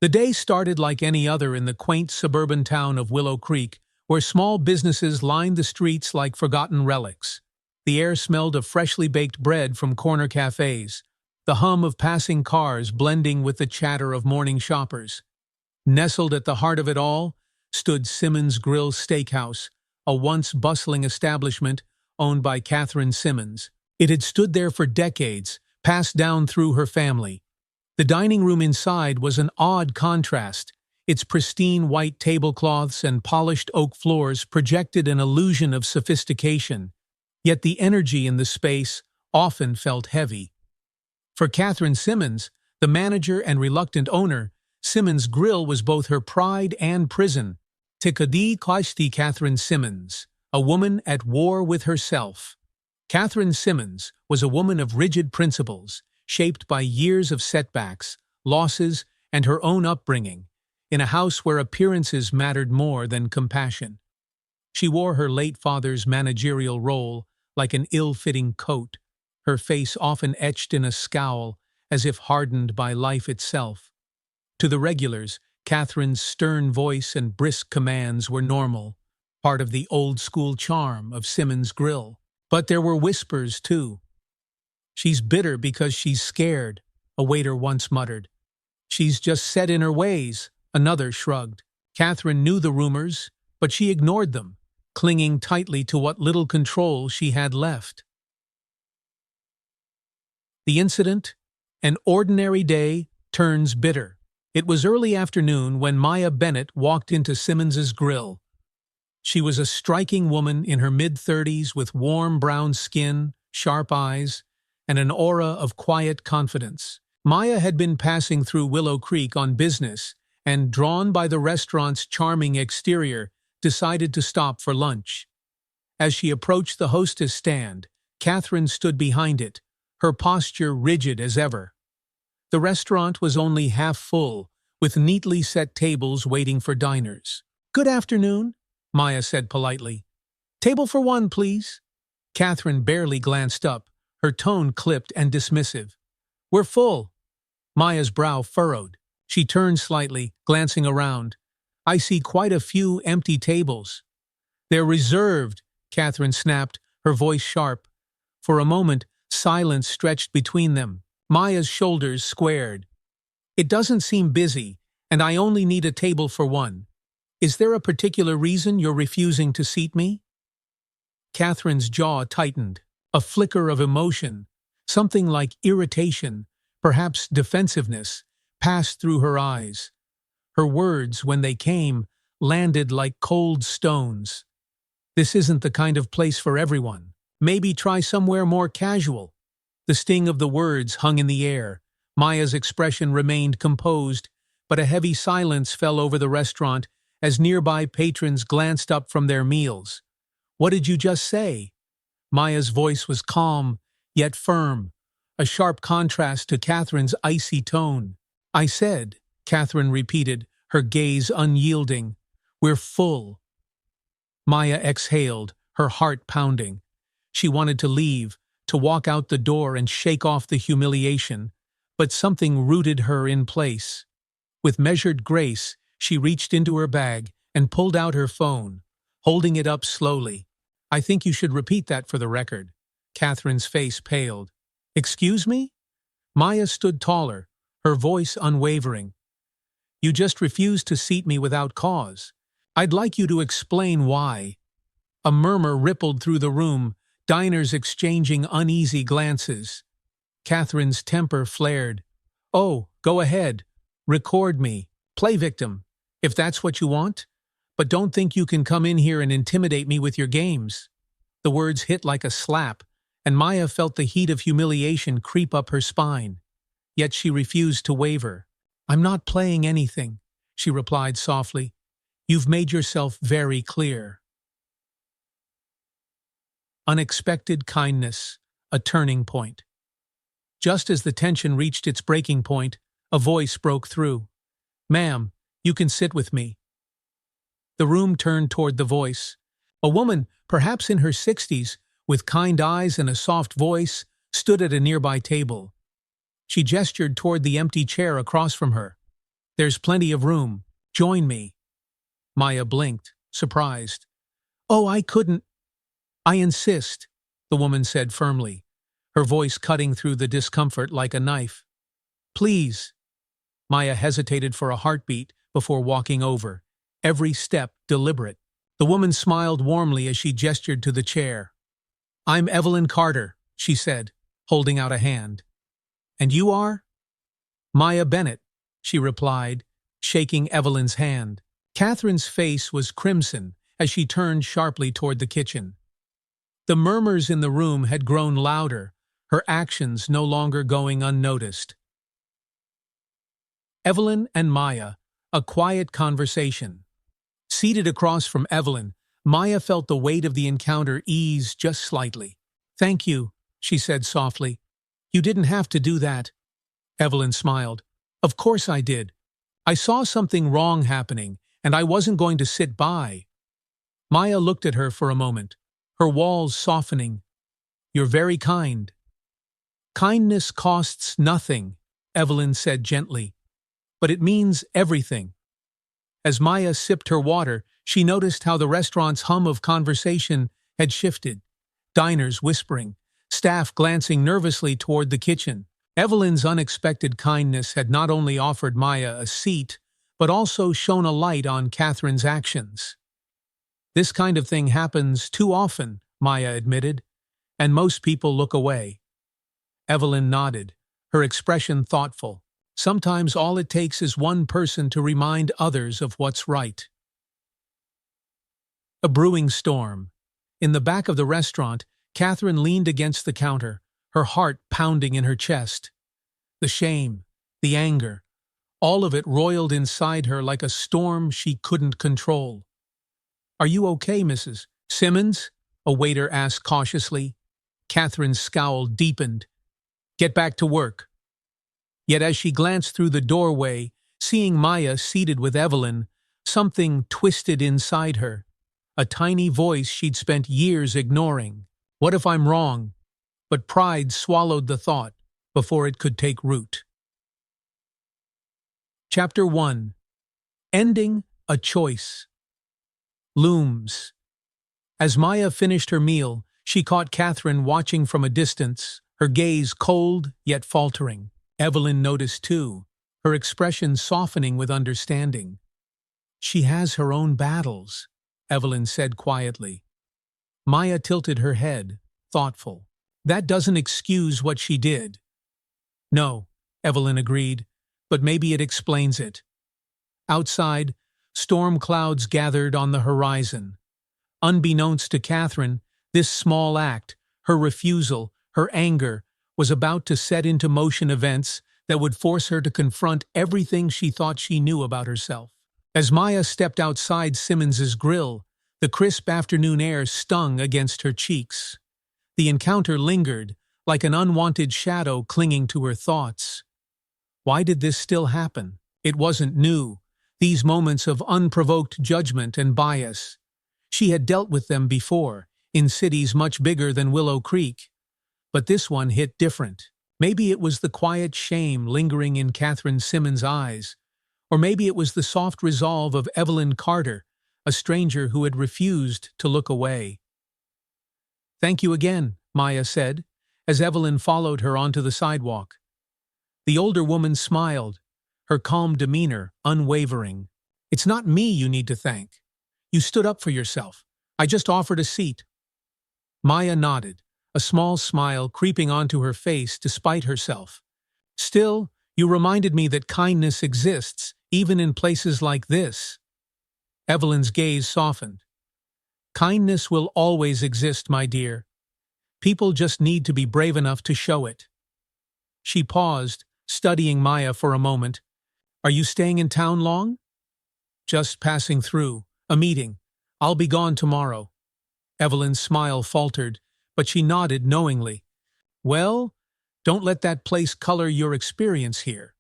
The day started like any other in the quaint suburban town of Willow Creek, where small businesses lined the streets like forgotten relics. The air smelled of freshly baked bread from corner cafes, the hum of passing cars blending with the chatter of morning shoppers. Nestled at the heart of it all stood Simmons Grill Steakhouse, a once bustling establishment owned by Catherine Simmons. It had stood there for decades, passed down through her family. The dining room inside was an odd contrast. Its pristine white tablecloths and polished oak floors projected an illusion of sophistication, yet the energy in the space often felt heavy. For Catherine Simmons, the manager and reluctant owner, Simmons Grill was both her pride and prison. Tikadi Kwasti Catherine Simmons, a woman at war with herself. Catherine Simmons was a woman of rigid principles, shaped by years of setbacks, losses, and her own upbringing, in a house where appearances mattered more than compassion. She wore her late father's managerial role like an ill-fitting coat, her face often etched in a scowl as if hardened by life itself. To the regulars, Catherine's stern voice and brisk commands were normal, part of the old-school charm of Simmons Grill. But there were whispers, too. "She's bitter because she's scared," a waiter once muttered. "She's just set in her ways," another shrugged. Catherine knew the rumors, but she ignored them, clinging tightly to what little control she had left. The incident, an ordinary day, turns bitter. It was early afternoon when Maya Bennett walked into Simmons's Grill. She was a striking woman in her mid-30s with warm brown skin, sharp eyes, and an aura of quiet confidence. Maya had been passing through Willow Creek on business and, drawn by the restaurant's charming exterior, decided to stop for lunch. As she approached the hostess stand, Catherine stood behind it, her posture rigid as ever. The restaurant was only half full, with neatly set tables waiting for diners. "Good afternoon," Maya said politely. "Table for one, please." Catherine barely glanced up, her tone clipped and dismissive. "We're full." Maya's brow furrowed. She turned slightly, glancing around. "I see quite a few empty tables." "They're reserved," Catherine snapped, her voice sharp. For a moment, silence stretched between them. Maya's shoulders squared. "It doesn't seem busy, and I only need a table for one. Is there a particular reason you're refusing to seat me?" Catherine's jaw tightened. A flicker of emotion, something like irritation, perhaps defensiveness, passed through her eyes. Her words, when they came, landed like cold stones. "This isn't the kind of place for everyone. Maybe try somewhere more casual." The sting of the words hung in the air. Maya's expression remained composed, but a heavy silence fell over the restaurant as nearby patrons glanced up from their meals. "What did you just say?" Maya's voice was calm, yet firm, a sharp contrast to Catherine's icy tone. "I said," Catherine repeated, her gaze unyielding, "we're full." Maya exhaled, her heart pounding. She wanted to leave, to walk out the door and shake off the humiliation, but something rooted her in place. With measured grace, she reached into her bag and pulled out her phone, holding it up slowly. "I think you should repeat that for the record." Catherine's face paled. "Excuse me?" Maya stood taller, her voice unwavering. "You just refused to seat me without cause. I'd like you to explain why." A murmur rippled through the room, diners exchanging uneasy glances. Catherine's temper flared. "Oh, go ahead. Record me. Play victim, if that's what you want. But don't think you can come in here and intimidate me with your games." The words hit like a slap, and Maya felt the heat of humiliation creep up her spine. Yet she refused to waver. "I'm not playing anything," she replied softly. "You've made yourself very clear." Unexpected kindness, a turning point. Just as the tension reached its breaking point, a voice broke through. "Ma'am, you can sit with me." The room turned toward the voice. A woman, perhaps in her 60s, with kind eyes and a soft voice, stood at a nearby table. She gestured toward the empty chair across from her. There's plenty of room. Join me. Maya blinked, surprised. Oh, I couldn't. I insist, the woman said firmly, her voice cutting through the discomfort like a knife. Please. Maya hesitated for a heartbeat before walking over, every step deliberate. The woman smiled warmly as she gestured to the chair. I'm Evelyn Carter, she said, holding out a hand. And you are? Maya Bennett, she replied, shaking Evelyn's hand. Catherine's face was crimson as she turned sharply toward the kitchen. The murmurs in the room had grown louder, her actions no longer going unnoticed. Evelyn and Maya, a quiet conversation. Seated across from Evelyn, Maya felt the weight of the encounter ease just slightly. Thank you, she said softly. You didn't have to do that. Evelyn smiled. Of course I did. I saw something wrong happening, and I wasn't going to sit by. Maya looked at her for a moment, her walls softening. You're very kind. Kindness costs nothing, Evelyn said gently. But it means everything. As Maya sipped her water, she noticed how the restaurant's hum of conversation had shifted. Diners whispering, staff glancing nervously toward the kitchen. Evelyn's unexpected kindness had not only offered Maya a seat, but also shone a light on Catherine's actions. This kind of thing happens too often, Maya admitted, and most people look away. Evelyn nodded, her expression thoughtful. Sometimes all it takes is one person to remind others of what's right. A brewing storm. In the back of the restaurant, Catherine leaned against the counter, her heart pounding in her chest. The shame, the anger, all of it roiled inside her like a storm she couldn't control. Are you okay, Mrs. Simmons? A waiter asked cautiously. Catherine's scowl deepened. Get back to work. Yet as she glanced through the doorway, seeing Maya seated with Evelyn, something twisted inside her. A tiny voice she'd spent years ignoring. What if I'm wrong? But pride swallowed the thought before it could take root. Chapter 1. Ending a Choice. Looms. As Maya finished her meal, she caught Catherine watching from a distance, her gaze cold yet faltering. Evelyn noticed too, her expression softening with understanding. She has her own battles, Evelyn said quietly. Maya tilted her head, thoughtful. That doesn't excuse what she did. No, Evelyn agreed, but maybe it explains it. Outside, storm clouds gathered on the horizon. Unbeknownst to Catherine, this small act, her refusal, her anger, was about to set into motion events that would force her to confront everything she thought she knew about herself. As Maya stepped outside Simmons's grill, the crisp afternoon air stung against her cheeks. The encounter lingered, like an unwanted shadow clinging to her thoughts. Why did this still happen? It wasn't new, these moments of unprovoked judgment and bias. She had dealt with them before, in cities much bigger than Willow Creek. But this one hit different. Maybe it was the quiet shame lingering in Catherine Simmons' eyes, or maybe it was the soft resolve of Evelyn Carter, a stranger who had refused to look away. Thank you again, Maya said, as Evelyn followed her onto the sidewalk. The older woman smiled, her calm demeanor unwavering. It's not me you need to thank. You stood up for yourself. I just offered a seat. Maya nodded, a small smile creeping onto her face despite herself. Still, you reminded me that kindness exists, even in places like this. Evelyn's gaze softened. Kindness will always exist, my dear. People just need to be brave enough to show it. She paused, studying Maya for a moment. Are you staying in town long? Just passing through. A meeting. I'll be gone tomorrow. Evelyn's smile faltered, but she nodded knowingly. Well, don't let that place color your experience here.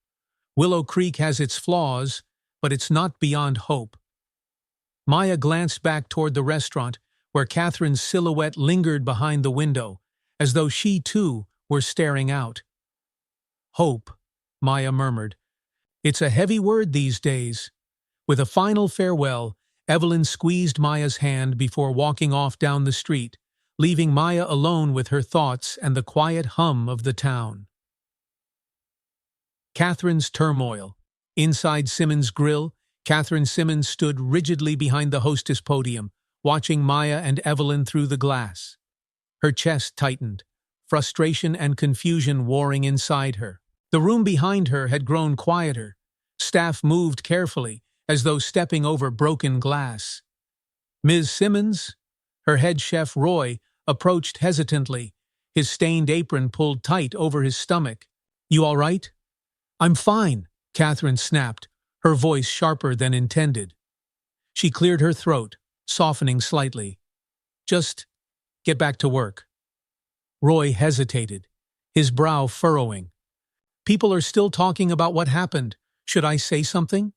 Willow Creek has its flaws, but it's not beyond hope. Maya glanced back toward the restaurant, where Catherine's silhouette lingered behind the window, as though she too were staring out. Hope, Maya murmured. It's a heavy word these days. With a final farewell, Evelyn squeezed Maya's hand before walking off down the street, leaving Maya alone with her thoughts and the quiet hum of the town. Catherine's turmoil. Inside Simmons' grill, Catherine Simmons stood rigidly behind the hostess podium, watching Maya and Evelyn through the glass. Her chest tightened, frustration and confusion warring inside her. The room behind her had grown quieter. Staff moved carefully, as though stepping over broken glass. Ms. Simmons, her head chef Roy, approached hesitantly, his stained apron pulled tight over his stomach. "You all right?" "I'm fine," Catherine snapped, her voice sharper than intended. She cleared her throat, softening slightly. "Just get back to work." Roy hesitated, his brow furrowing. "People are still talking about what happened. Should I say something?"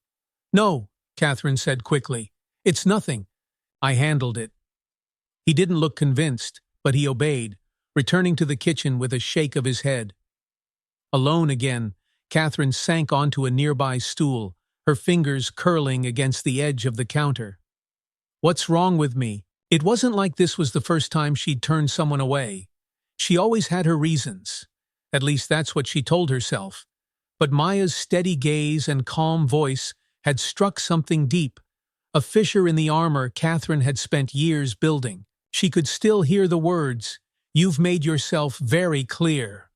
"No," Catherine said quickly. "It's nothing. I handled it." He didn't look convinced, but he obeyed, returning to the kitchen with a shake of his head. Alone again, Catherine sank onto a nearby stool, her fingers curling against the edge of the counter. What's wrong with me? It wasn't like this was the first time she'd turned someone away. She always had her reasons. At least that's what she told herself. But Maya's steady gaze and calm voice had struck something deep, a fissure in the armor Catherine had spent years building. She could still hear the words, "You've made yourself very clear."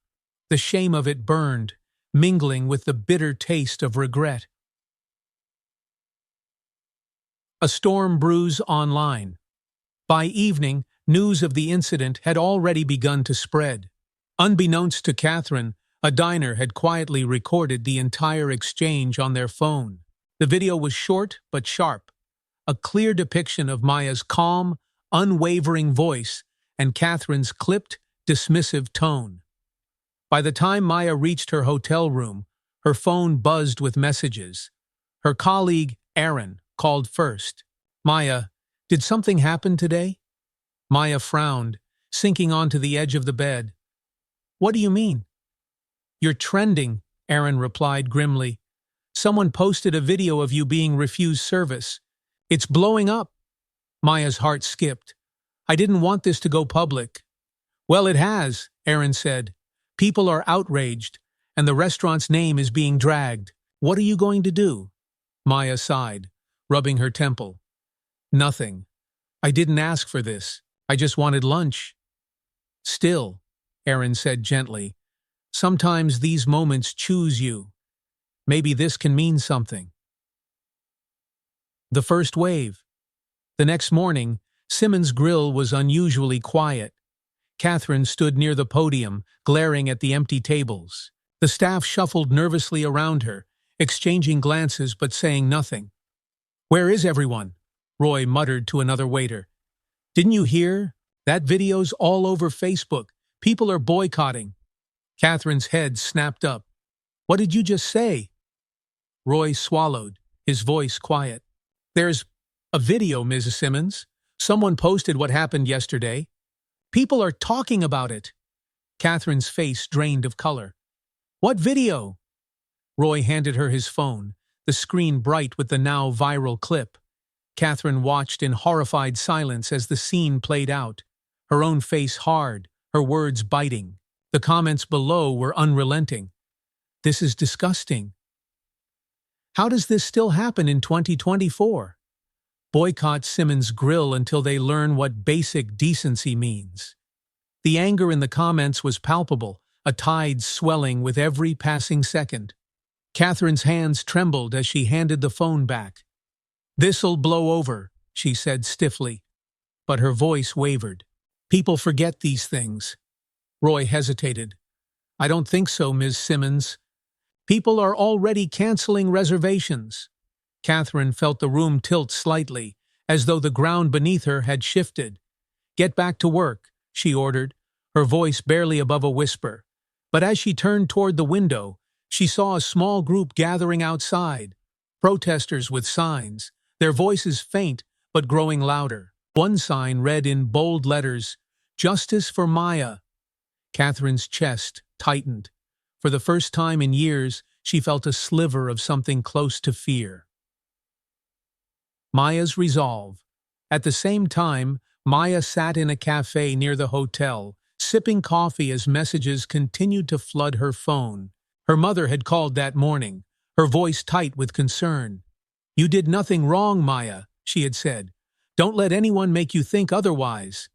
The shame of it burned, mingling with the bitter taste of regret. A storm brews online. By evening, news of the incident had already begun to spread. Unbeknownst to Catherine, a diner had quietly recorded the entire exchange on their phone. The video was short but sharp, a clear depiction of Maya's calm, unwavering voice and Catherine's clipped, dismissive tone. By the time Maya reached her hotel room, her phone buzzed with messages. Her colleague, Aaron, called first. "Maya, did something happen today?" Maya frowned, sinking onto the edge of the bed. "What do you mean?" "You're trending," Aaron replied grimly. "Someone posted a video of you being refused service. It's blowing up." Maya's heart skipped. "I didn't want this to go public." "Well, it has," Aaron said. "People are outraged, and the restaurant's name is being dragged. What are you going to do?" Maya sighed, rubbing her temple. "Nothing. I didn't ask for this. I just wanted lunch." "Still," Aaron said gently, "sometimes these moments choose you. Maybe this can mean something." The first wave. The next morning, Simmons' grill was unusually quiet. Catherine stood near the podium, glaring at the empty tables. The staff shuffled nervously around her, exchanging glances but saying nothing. "Where is everyone?" Roy muttered to another waiter. "Didn't you hear? That video's all over Facebook. People are boycotting." Catherine's head snapped up. "What did you just say?" Roy swallowed, his voice quiet. "There's a video, Mrs. Simmons. Someone posted what happened yesterday. People are talking about it." Catherine's face drained of color. "What video?" Roy handed her his phone, the screen bright with the now viral clip. Catherine watched in horrified silence as the scene played out, her own face hard, her words biting. The comments below were unrelenting. "This is disgusting. How does this still happen in 2024? Boycott Simmons' grill until they learn what basic decency means." The anger in the comments was palpable, a tide swelling with every passing second. Catherine's hands trembled as she handed the phone back. "This'll blow over," she said stiffly, but her voice wavered. "People forget these things." Roy hesitated. "I don't think so, Ms. Simmons. People are already canceling reservations." Catherine felt the room tilt slightly, as though the ground beneath her had shifted. "Get back to work," she ordered, her voice barely above a whisper. But as she turned toward the window, she saw a small group gathering outside, protesters with signs, their voices faint but growing louder. One sign read in bold letters, "Justice for Maya." Catherine's chest tightened. For the first time in years, she felt a sliver of something close to fear. Maya's resolve. At the same time, Maya sat in a cafe near the hotel, sipping coffee as messages continued to flood her phone. Her mother had called that morning, her voice tight with concern. "You did nothing wrong, Maya," she had said. "Don't let anyone make you think otherwise."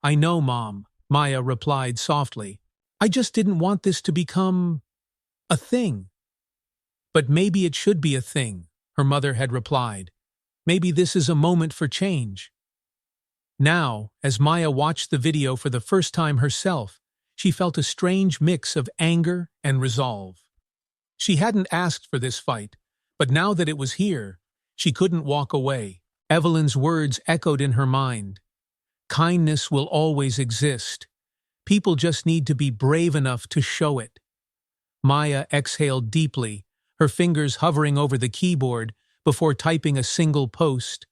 "I know, Mom," Maya replied softly. "I just didn't want this to become a thing." "But maybe it should be a thing," her mother had replied. "Maybe this is a moment for change." Now, as Maya watched the video for the first time herself, she felt a strange mix of anger and resolve. She hadn't asked for this fight, but now that it was here, she couldn't walk away. Evelyn's words echoed in her mind. Kindness will always exist. People just need to be brave enough to show it. Maya exhaled deeply, her fingers hovering over the keyboard before typing a single post.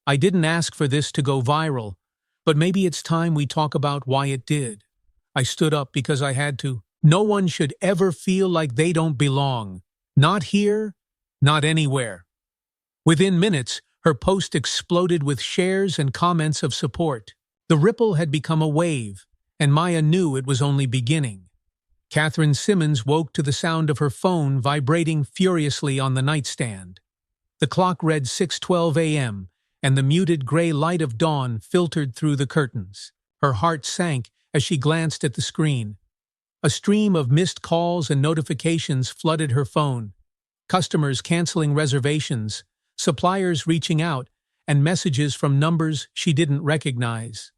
"I didn't ask for this to go viral, but maybe it's time we talk about why it did. I stood up because I had to. No one should ever feel like they don't belong. Not here, not anywhere." Within minutes, her post exploded with shares and comments of support. The ripple had become a wave, and Maya knew it was only beginning. Catherine Simmons woke to the sound of her phone vibrating furiously on the nightstand. The clock read 6:12 a.m., and the muted gray light of dawn filtered through the curtains. Her heart sank as she glanced at the screen. A stream of missed calls and notifications flooded her phone. Customers canceling reservations, suppliers reaching out, and messages from numbers she didn't recognize.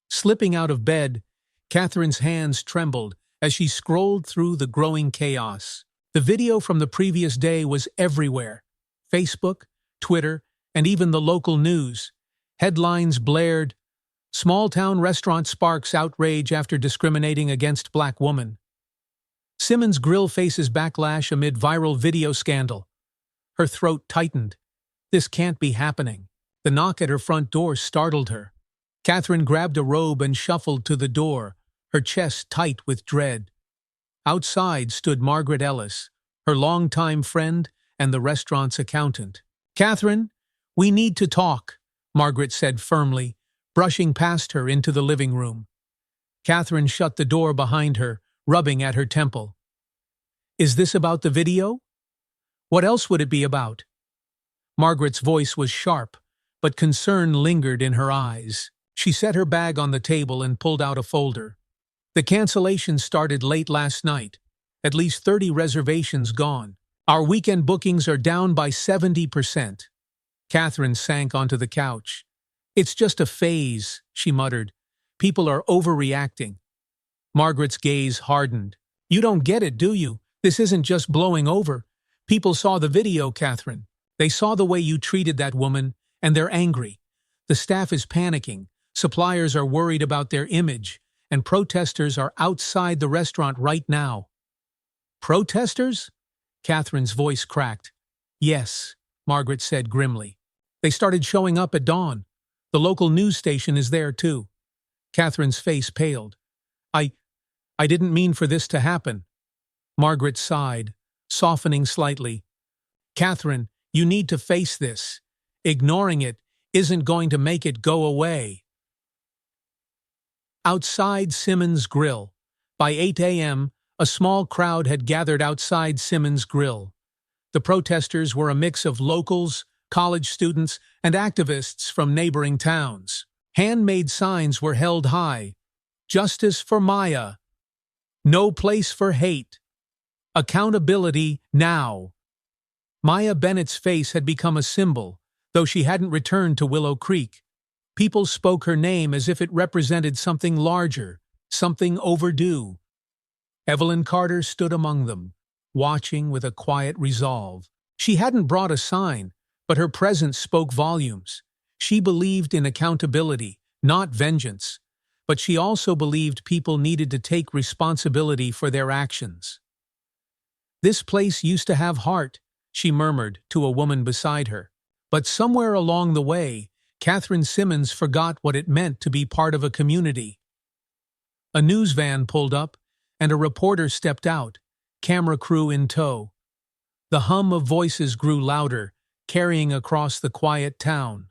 Slipping out of bed, Catherine's hands trembled as she scrolled through the growing chaos. The video from the previous day was everywhere. Facebook, Twitter, and even the local news. Headlines blared, "Small-town restaurant sparks outrage after discriminating against Black woman." Simmons' grill faces backlash amid viral video scandal. Her throat tightened. This can't be happening. The knock at her front door startled her. Catherine grabbed a robe and shuffled to the door, her chest tight with dread. Outside stood Margaret Ellis, her longtime friend and the restaurant's accountant. "Catherine, we need to talk," Margaret said firmly, brushing past her into the living room. Catherine shut the door behind her, rubbing at her temple. "Is this about the video? What else would it be about?" Margaret's voice was sharp, but concern lingered in her eyes. She set her bag on the table and pulled out a folder. "The cancellation started late last night. At least 30 reservations gone. Our weekend bookings are down by 70%. Catherine sank onto the couch. "It's just a phase," she muttered. "People are overreacting." Margaret's gaze hardened. "You don't get it, do you? This isn't just blowing over. People saw the video, Catherine. They saw the way you treated that woman, and they're angry. The staff is panicking, suppliers are worried about their image, and protesters are outside the restaurant right now." "Protesters?" Catherine's voice cracked. "Yes," Margaret said grimly. "They started showing up at dawn. The local news station is there too." Catherine's face paled. I didn't mean for this to happen." Margaret sighed, softening slightly. "Catherine, you need to face this. Ignoring it isn't going to make it go away." Outside Simmons' Grill. By 8 a.m., a small crowd had gathered outside Simmons' Grill. The protesters were a mix of locals, college students, and activists from neighboring towns. Handmade signs were held high. "Justice for Maya." "No place for hate." "Accountability now." Maya Bennett's face had become a symbol, though she hadn't returned to Willow Creek. People spoke her name as if it represented something larger, something overdue. Evelyn Carter stood among them, watching with a quiet resolve. She hadn't brought a sign, but her presence spoke volumes. She believed in accountability, not vengeance, but she also believed people needed to take responsibility for their actions. "This place used to have heart," she murmured to a woman beside her. But somewhere along the way, Catherine Simmons forgot what it meant to be part of a community. A news van pulled up, and a reporter stepped out, camera crew in tow. The hum of voices grew louder, carrying across the quiet town.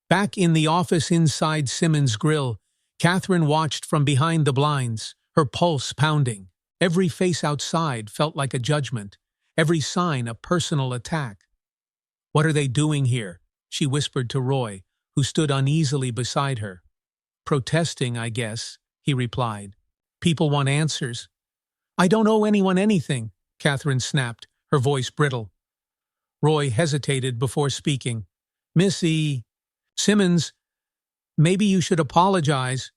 Back in the office inside Simmons' Grill, Catherine watched from behind the blinds, her pulse pounding. Every face outside felt like a judgment, every sign a personal attack. "What are they doing here?" she whispered to Roy, who stood uneasily beside her. "Protesting, I guess," he replied. "People want answers." "I don't owe anyone anything," Catherine snapped, her voice brittle. Roy hesitated before speaking. "Missy Simmons, maybe you should apologize.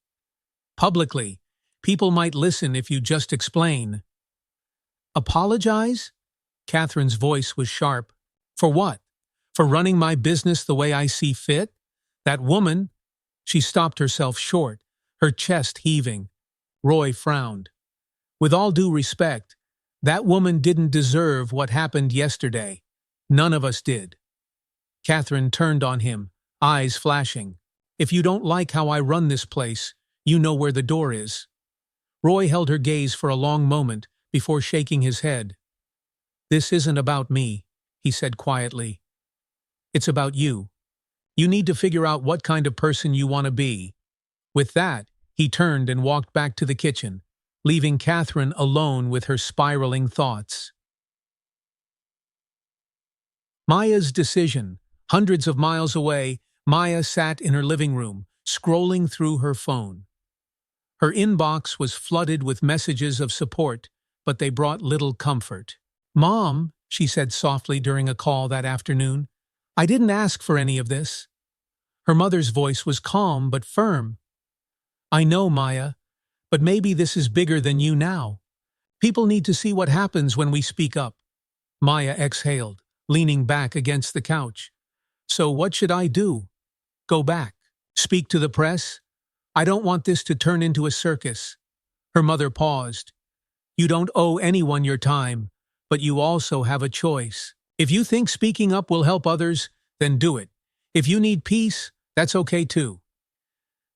Publicly. People might listen if you just explain." "Apologize?" Catherine's voice was sharp. "For what? For running my business the way I see fit? That woman—" She stopped herself short, her chest heaving. Roy frowned. "With all due respect, that woman didn't deserve what happened yesterday. None of us did." Catherine turned on him, eyes flashing. "If you don't like how I run this place, you know where the door is." Roy held her gaze for a long moment before shaking his head. "This isn't about me," he said quietly. "It's about you. You need to figure out what kind of person you want to be." With that, he turned and walked back to the kitchen, leaving Catherine alone with her spiraling thoughts. Maya's decision. Hundreds of miles away, Maya sat in her living room, scrolling through her phone. Her inbox was flooded with messages of support, but they brought little comfort. "Mom," she said softly during a call that afternoon, "I didn't ask for any of this." Her mother's voice was calm but firm. "I know, Maya, but maybe this is bigger than you now. People need to see what happens when we speak up." Maya exhaled, leaning back against the couch. "So what should I do? Go back? Speak to the press? I don't want this to turn into a circus." Her mother paused. "You don't owe anyone your time, but you also have a choice. If you think speaking up will help others, then do it. If you need peace, that's okay too."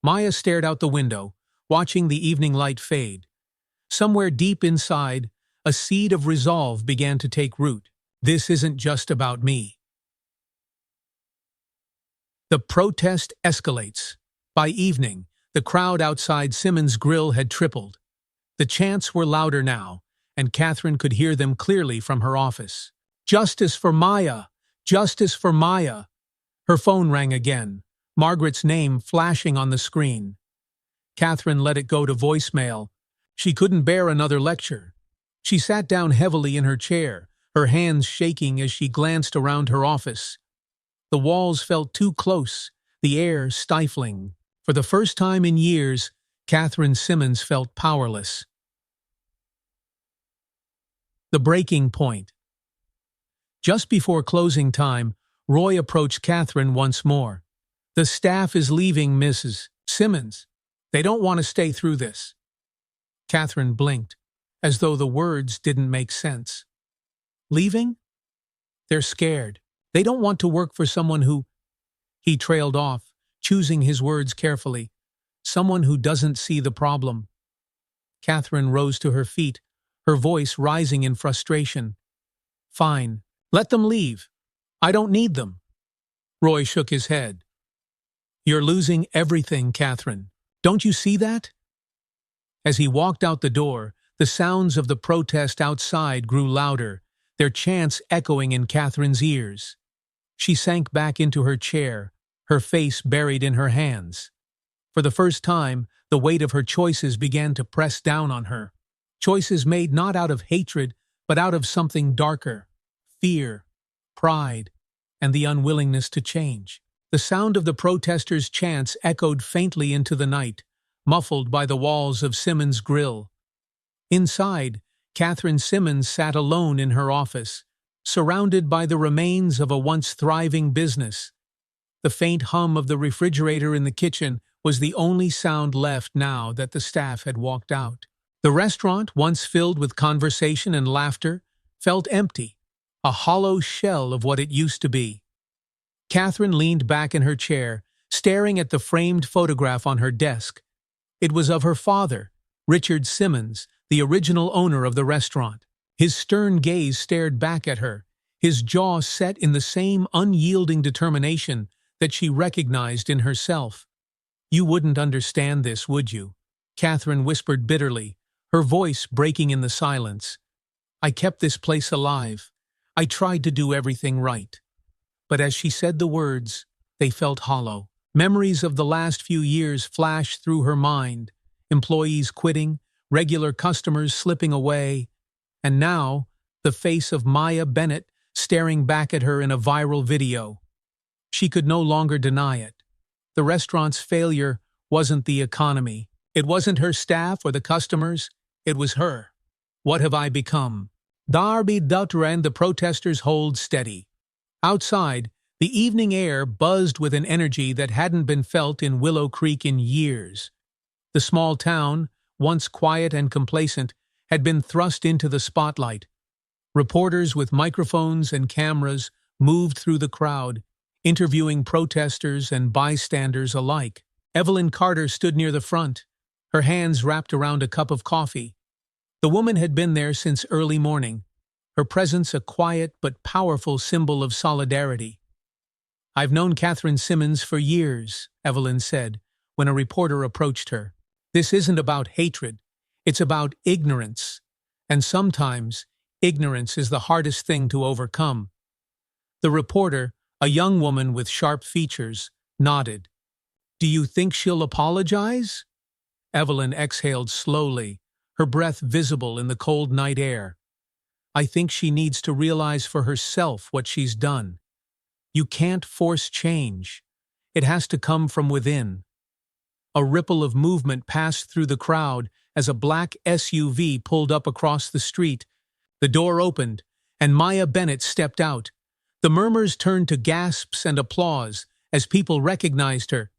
Maya stared out the window, watching the evening light fade. Somewhere deep inside, a seed of resolve began to take root. "This isn't just about me." The protest escalates. By evening, the crowd outside Simmons' Grill had tripled. The chants were louder now, and Catherine could hear them clearly from her office. "Justice for Maya! Justice for Maya!" Her phone rang again, Margaret's name flashing on the screen. Catherine let it go to voicemail. She couldn't bear another lecture. She sat down heavily in her chair, her hands shaking as she glanced around her office. The walls felt too close, the air stifling. For the first time in years, Catherine Simmons felt powerless. The breaking point. Just before closing time, Roy approached Catherine once more. "The staff is leaving, Mrs. Simmons. They don't want to stay through this." Catherine blinked, as though the words didn't make sense. "Leaving? They're scared. They don't want to work for someone who—" He trailed off, choosing his words carefully. "Someone who doesn't see the problem." Catherine rose to her feet, her voice rising in frustration. "Fine. Let them leave. I don't need them." Roy shook his head. "You're losing everything, Catherine. Don't you see that?" As he walked out the door, the sounds of the protest outside grew louder, their chants echoing in Catherine's ears. She sank back into her chair, her face buried in her hands. For the first time, the weight of her choices began to press down on her. Choices made not out of hatred, but out of something darker: fear, pride, and the unwillingness to change. The sound of the protesters' chants echoed faintly into the night, muffled by the walls of Simmons' Grill. Inside, Catherine Simmons sat alone in her office, surrounded by the remains of a once thriving business. The faint hum of the refrigerator in the kitchen was the only sound left now that the staff had walked out. The restaurant, once filled with conversation and laughter, felt empty, a hollow shell of what it used to be. Catherine leaned back in her chair, staring at the framed photograph on her desk. It was of her father, Richard Simmons, the original owner of the restaurant. His stern gaze stared back at her, his jaw set in the same unyielding determination that she recognized in herself. "You wouldn't understand this, would you?" Catherine whispered bitterly, her voice breaking in the silence. "I kept this place alive. I tried to do everything right." But as she said the words, they felt hollow. Memories of the last few years flashed through her mind, employees quitting, regular customers slipping away, and now the face of Maya Bennett staring back at her in a viral video. She could no longer deny it. The restaurant's failure wasn't the economy. It wasn't her staff or the customers. It was her. "What have I become?" Darby Dutra and the protesters hold steady. Outside, the evening air buzzed with an energy that hadn't been felt in Willow Creek in years. The small town, once quiet and complacent, had been thrust into the spotlight. Reporters with microphones and cameras moved through the crowd, interviewing protesters and bystanders alike. Evelyn Carter stood near the front, her hands wrapped around a cup of coffee. The woman had been there since early morning, her presence a quiet but powerful symbol of solidarity. "I've known Catherine Simmons for years," Evelyn said, when a reporter approached her. "This isn't about hatred, it's about ignorance. And sometimes, ignorance is the hardest thing to overcome." The reporter, a young woman with sharp features, nodded. "Do you think she'll apologize?" Evelyn exhaled slowly, her breath visible in the cold night air. "I think she needs to realize for herself what she's done. You can't force change. It has to come from within." A ripple of movement passed through the crowd as a black SUV pulled up across the street. The door opened, and Maya Bennett stepped out. The murmurs turned to gasps and applause as people recognized her.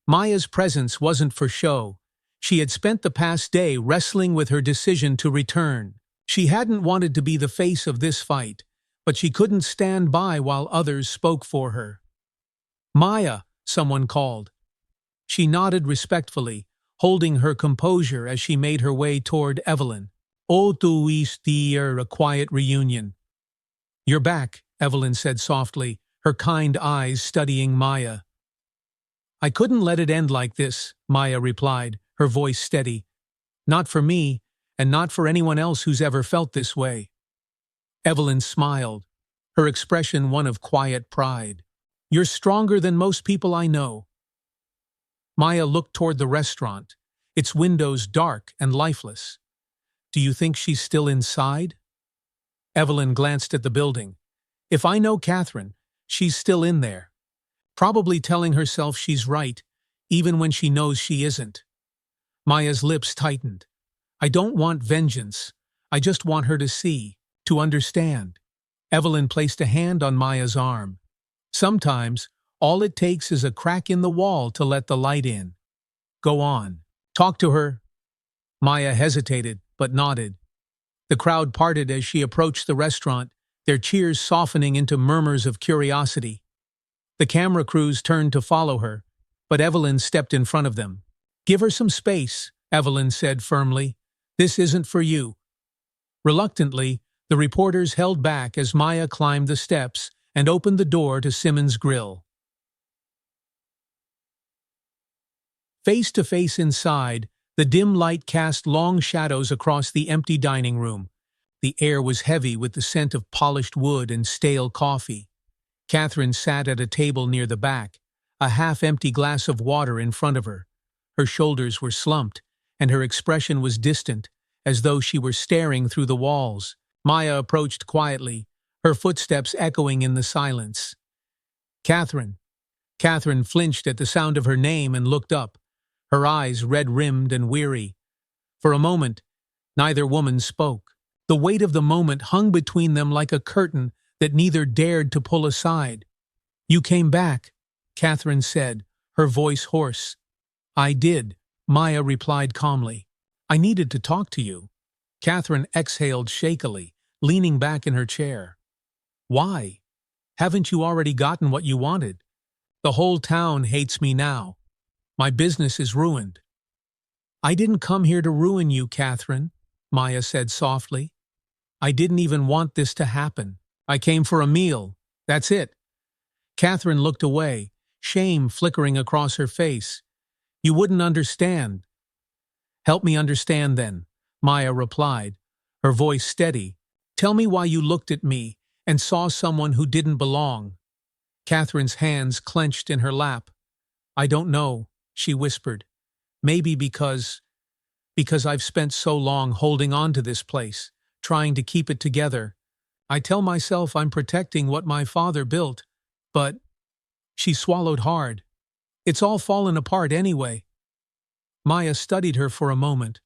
Maya's presence wasn't for show. She had spent the past day wrestling with her decision to return. She hadn't wanted to be the face of this fight, but she couldn't stand by while others spoke for her. "Maya," someone called. She nodded respectfully, holding her composure as she made her way toward Evelyn. "Oh, tu istir," a quiet reunion. "You're back," Evelyn said softly, her kind eyes studying Maya. "I couldn't let it end like this," Maya replied, her voice steady. "Not for me, and not for anyone else who's ever felt this way." Evelyn smiled, her expression one of quiet pride. "You're stronger than most people I know." Maya looked toward the restaurant, its windows dark and lifeless. "Do you think she's still inside?" Evelyn glanced at the building. "If I know Catherine, she's still in there. Probably telling herself she's right, even when she knows she isn't." Maya's lips tightened. "I don't want vengeance. I just want her to see, to understand." Evelyn placed a hand on Maya's arm. "Sometimes, all it takes is a crack in the wall to let the light in. Go on. Talk to her." Maya hesitated, but nodded. The crowd parted as she approached the restaurant, their cheers softening into murmurs of curiosity. The camera crews turned to follow her, but Evelyn stepped in front of them. "Give her some space," Evelyn said firmly. "This isn't for you." Reluctantly, the reporters held back as Maya climbed the steps and opened the door to Simmons' Grill. Face to face inside, the dim light cast long shadows across the empty dining room. The air was heavy with the scent of polished wood and stale coffee. Catherine sat at a table near the back, a half-empty glass of water in front of her. Her shoulders were slumped, and her expression was distant, as though she were staring through the walls. Maya approached quietly, her footsteps echoing in the silence. "Catherine." Catherine flinched at the sound of her name and looked up, her eyes red-rimmed and weary. For a moment, neither woman spoke. The weight of the moment hung between them like a curtain that neither dared to pull aside. "You came back," Catherine said, her voice hoarse. "I did," Maya replied calmly. "I needed to talk to you." Catherine exhaled shakily, leaning back in her chair. "Why? Haven't you already gotten what you wanted? The whole town hates me now. My business is ruined." "I didn't come here to ruin you, Catherine." Maya said softly. I didn't even want this to happen. I came for a meal. That's it. Catherine looked away, shame flickering across her face. You wouldn't understand. Help me understand then, Maya replied, her voice steady. Tell me why you looked at me and saw someone who didn't belong. Catherine's hands clenched in her lap. I don't know, she whispered. Maybe because I've spent so long holding on to this place, trying to keep it together. I tell myself I'm protecting what my father built, but she swallowed hard. It's all fallen apart anyway. Maya studied her for a moment.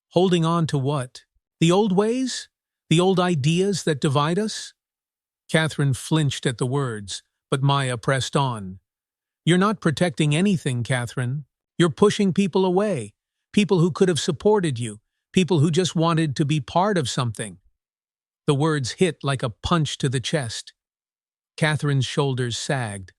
Holding on to what? The old ways? The old ideas that divide us? Catherine flinched at the words, but Maya pressed on. You're not protecting anything, Catherine. You're pushing people away. People who could have supported you. People who just wanted to be part of something. The words hit like a punch to the chest. Catherine's shoulders sagged.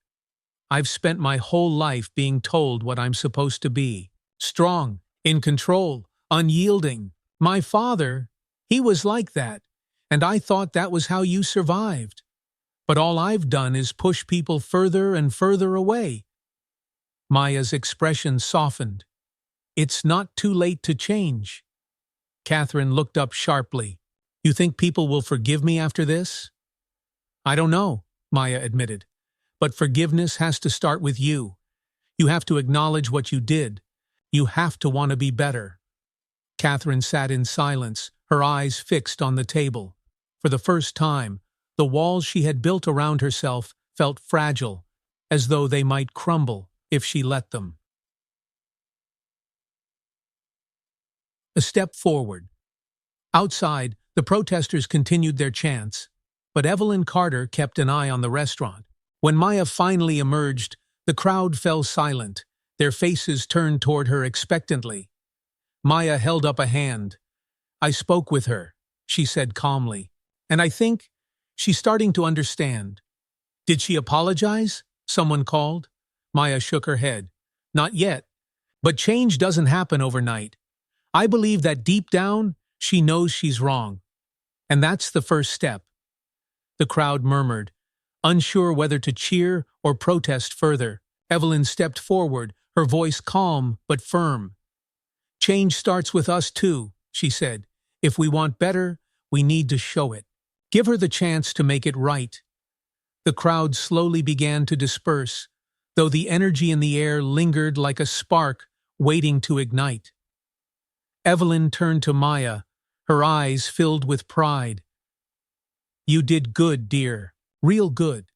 I've spent my whole life being told what I'm supposed to be. Strong, in control, unyielding. My father, he was like that, and I thought that was how you survived. But all I've done is push people further and further away. Maya's expression softened. It's not too late to change. Catherine looked up sharply. You think people will forgive me after this? I don't know, Maya admitted. But forgiveness has to start with you. You have to acknowledge what you did. You have to want to be better. Catherine sat in silence, her eyes fixed on the table. For the first time, the walls she had built around herself felt fragile, as though they might crumble if she let them. A step forward. Outside, the protesters continued their chants, but Evelyn Carter kept an eye on the restaurant. When Maya finally emerged, the crowd fell silent, their faces turned toward her expectantly. Maya held up a hand. I spoke with her, she said calmly, and I think she's starting to understand. Did she apologize? Someone called. Maya shook her head. Not yet. But change doesn't happen overnight. I believe that deep down, she knows she's wrong. And that's the first step. The crowd murmured, unsure whether to cheer or protest further. Evelyn stepped forward, her voice calm but firm. Change starts with us too, she said. If we want better, we need to show it. Give her the chance to make it right. The crowd slowly began to disperse, though the energy in the air lingered like a spark waiting to ignite. Evelyn turned to Maya, her eyes filled with pride. You did good, dear. Real good.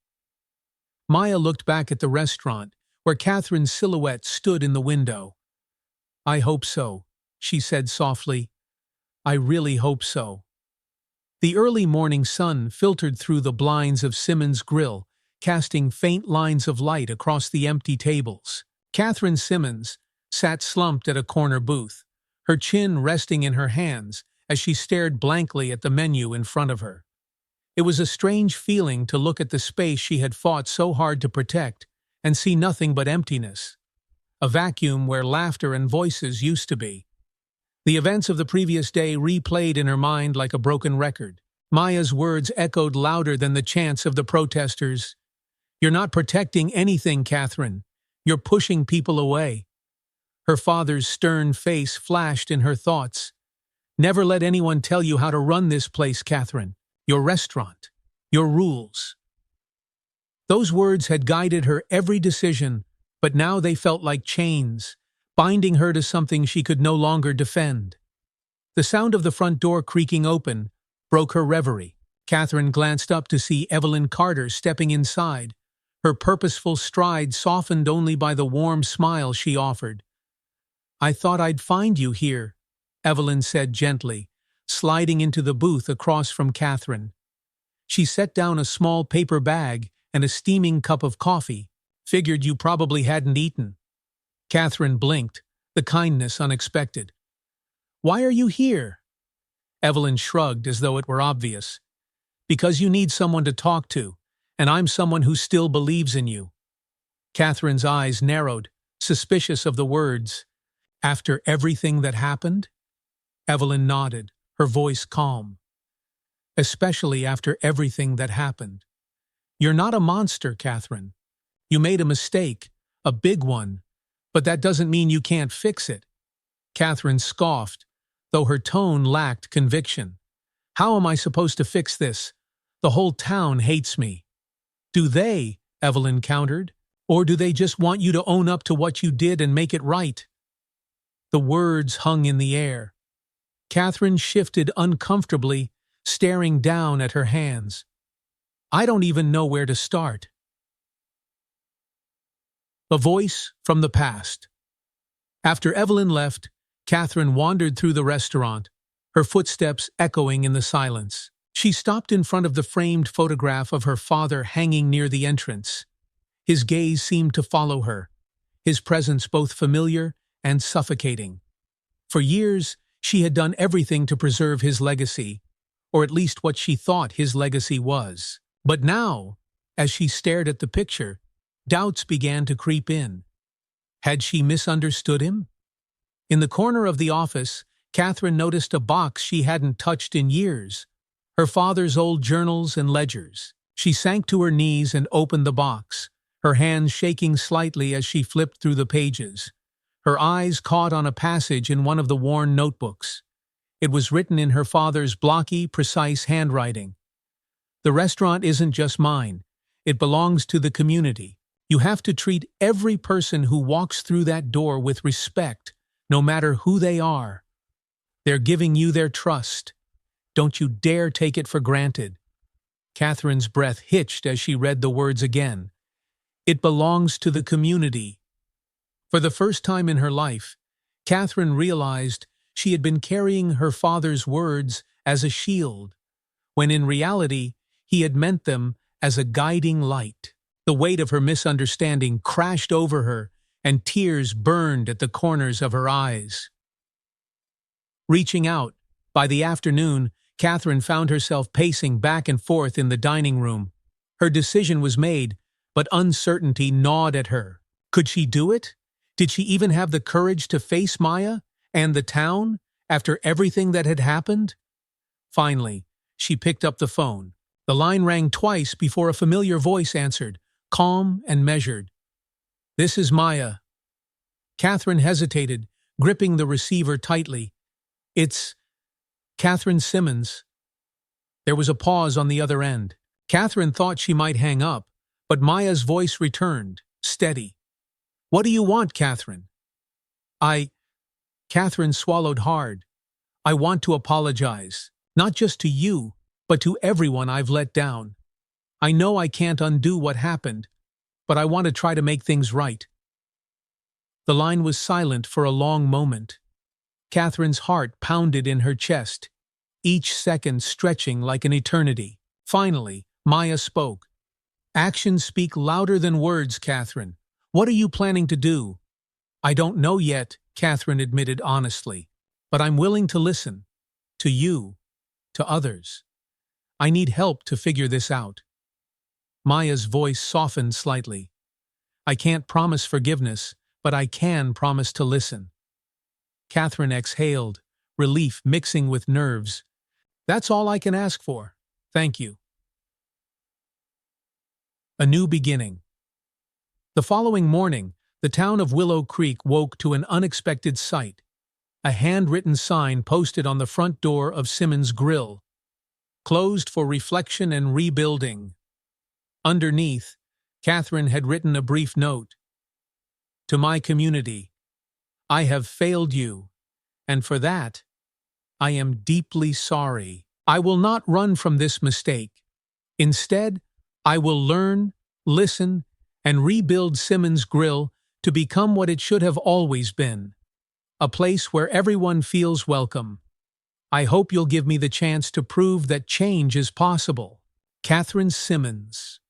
Maya looked back at the restaurant, where Catherine's silhouette stood in the window. I hope so, she said softly. I really hope so. The early morning sun filtered through the blinds of Simmons' grill, casting faint lines of light across the empty tables. Catherine Simmons sat slumped at a corner booth, her chin resting in her hands as she stared blankly at the menu in front of her. It was a strange feeling to look at the space she had fought so hard to protect and see nothing but emptiness, a vacuum where laughter and voices used to be. The events of the previous day replayed in her mind like a broken record. Maya's words echoed louder than the chants of the protesters. You're not protecting anything, Catherine. You're pushing people away. Her father's stern face flashed in her thoughts. Never let anyone tell you how to run this place, Catherine. Your restaurant. Your rules. Those words had guided her every decision, but now they felt like chains, binding her to something she could no longer defend. The sound of the front door creaking open broke her reverie. Catherine glanced up to see Evelyn Carter stepping inside, her purposeful stride softened only by the warm smile she offered. I thought I'd find you here, Evelyn said gently, sliding into the booth across from Catherine. She set down a small paper bag and a steaming cup of coffee. Figured you probably hadn't eaten. Catherine blinked, the kindness unexpected. Why are you here? Evelyn shrugged as though it were obvious. Because you need someone to talk to, and I'm someone who still believes in you. Catherine's eyes narrowed, suspicious of the words. After everything that happened? Evelyn nodded, her voice calm. "Especially after everything that happened. You're not a monster, Catherine. You made a mistake, a big one, but that doesn't mean you can't fix it." Catherine scoffed, though her tone lacked conviction. "How am I supposed to fix this? The whole town hates me." "Do they?" Evelyn countered. "Or do they just want you to own up to what you did and make it right?" The words hung in the air. Catherine shifted uncomfortably, staring down at her hands. "I don't even know where to start." A voice from the past. After Evelyn left, Catherine wandered through the restaurant, her footsteps echoing in the silence. She stopped in front of the framed photograph of her father hanging near the entrance. His gaze seemed to follow her, his presence both familiar and suffocating. For years, she had done everything to preserve his legacy, or at least what she thought his legacy was. But now, as she stared at the picture, doubts began to creep in. Had she misunderstood him? In the corner of the office, Catherine noticed a box she hadn't touched in years, her father's old journals and ledgers. She sank to her knees and opened the box, her hands shaking slightly as she flipped through the pages. Her eyes caught on a passage in one of the worn notebooks. It was written in her father's blocky, precise handwriting. "The restaurant isn't just mine. It belongs to the community. You have to treat every person who walks through that door with respect, no matter who they are. They're giving you their trust. Don't you dare take it for granted." Catherine's breath hitched as she read the words again. It belongs to the community. For the first time in her life, Catherine realized she had been carrying her father's words as a shield, when in reality he had meant them as a guiding light. The weight of her misunderstanding crashed over her, and tears burned at the corners of her eyes. Reaching out, by the afternoon, Catherine found herself pacing back and forth in the dining room. Her decision was made, but uncertainty gnawed at her. Could she do it? Did she even have the courage to face Maya and the town after everything that had happened? Finally, she picked up the phone. The line rang twice before a familiar voice answered, calm and measured. "This is Maya." Catherine hesitated, gripping the receiver tightly. "It's Catherine Simmons." There was a pause on the other end. Catherine thought she might hang up, but Maya's voice returned, steady. "What do you want, Catherine?" Catherine swallowed hard. "I want to apologize, not just to you, but to everyone I've let down. I know I can't undo what happened, but I want to try to make things right." The line was silent for a long moment. Catherine's heart pounded in her chest, each second stretching like an eternity. Finally, Maya spoke. "Actions speak louder than words, Catherine. What are you planning to do?" "I don't know yet," Catherine admitted honestly, "but I'm willing to listen. To you, to others. I need help to figure this out." Maya's voice softened slightly. "I can't promise forgiveness, but I can promise to listen." Catherine exhaled, relief mixing with nerves. "That's all I can ask for. Thank you." A new beginning. The following morning, the town of Willow Creek woke to an unexpected sight. A handwritten sign posted on the front door of Simmons' Grill. "Closed for reflection and rebuilding." Underneath, Catherine had written a brief note. "To my community, I have failed you, and for that, I am deeply sorry. I will not run from this mistake. Instead, I will learn, listen, and rebuild Simmons' Grill to become what it should have always been. A place where everyone feels welcome. I hope you'll give me the chance to prove that change is possible. Catherine Simmons."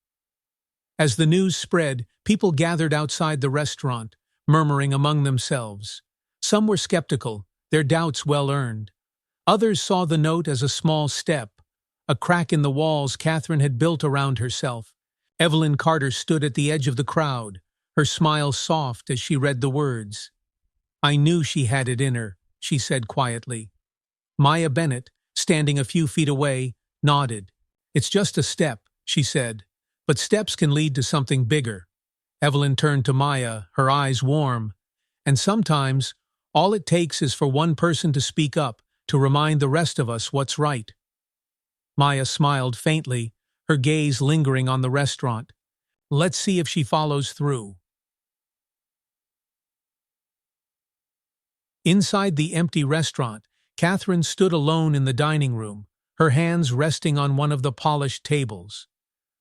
As the news spread, people gathered outside the restaurant, murmuring among themselves. Some were skeptical, their doubts well-earned. Others saw the note as a small step, a crack in the walls Catherine had built around herself. Evelyn Carter stood at the edge of the crowd, her smile soft as she read the words. "I knew she had it in her," she said quietly. Maya Bennett, standing a few feet away, nodded. "It's just a step," she said. "But steps can lead to something bigger." Evelyn turned to Maya, her eyes warm. "And sometimes, all it takes is for one person to speak up, to remind the rest of us what's right." Maya smiled faintly, her gaze lingering on the restaurant. "Let's see if she follows through." Inside the empty restaurant, Catherine stood alone in the dining room, her hands resting on one of the polished tables.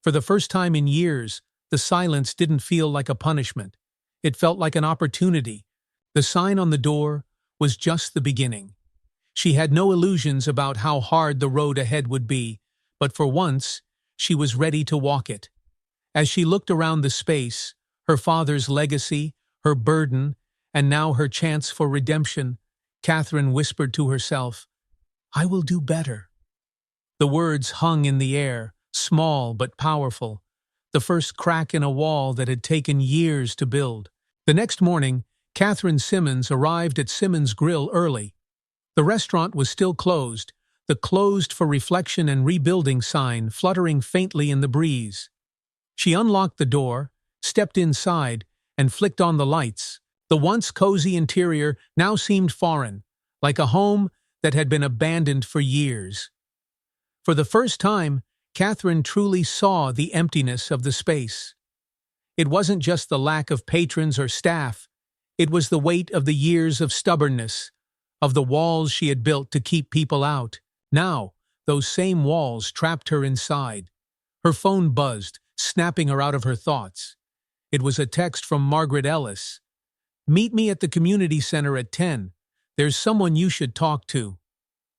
For the first time in years, the silence didn't feel like a punishment. It felt like an opportunity. The sign on the door was just the beginning. She had no illusions about how hard the road ahead would be, but for once, she was ready to walk it. As she looked around the space, her father's legacy, her burden, and now her chance for redemption, Catherine whispered to herself, "I will do better." The words hung in the air, small but powerful, the first crack in a wall that had taken years to build. The next morning, Catherine Simmons arrived at Simmons Grill early. The restaurant was still closed, the "closed for reflection and rebuilding" sign fluttering faintly in the breeze. She unlocked the door, stepped inside, and flicked on the lights. The once cozy interior now seemed foreign, like a home that had been abandoned for years. For the first time, Catherine truly saw the emptiness of the space. It wasn't just the lack of patrons or staff, it was the weight of the years of stubbornness, of the walls she had built to keep people out. Now, those same walls trapped her inside. Her phone buzzed, snapping her out of her thoughts. It was a text from Margaret Ellis. "Meet me at the community center at 10. There's someone you should talk to."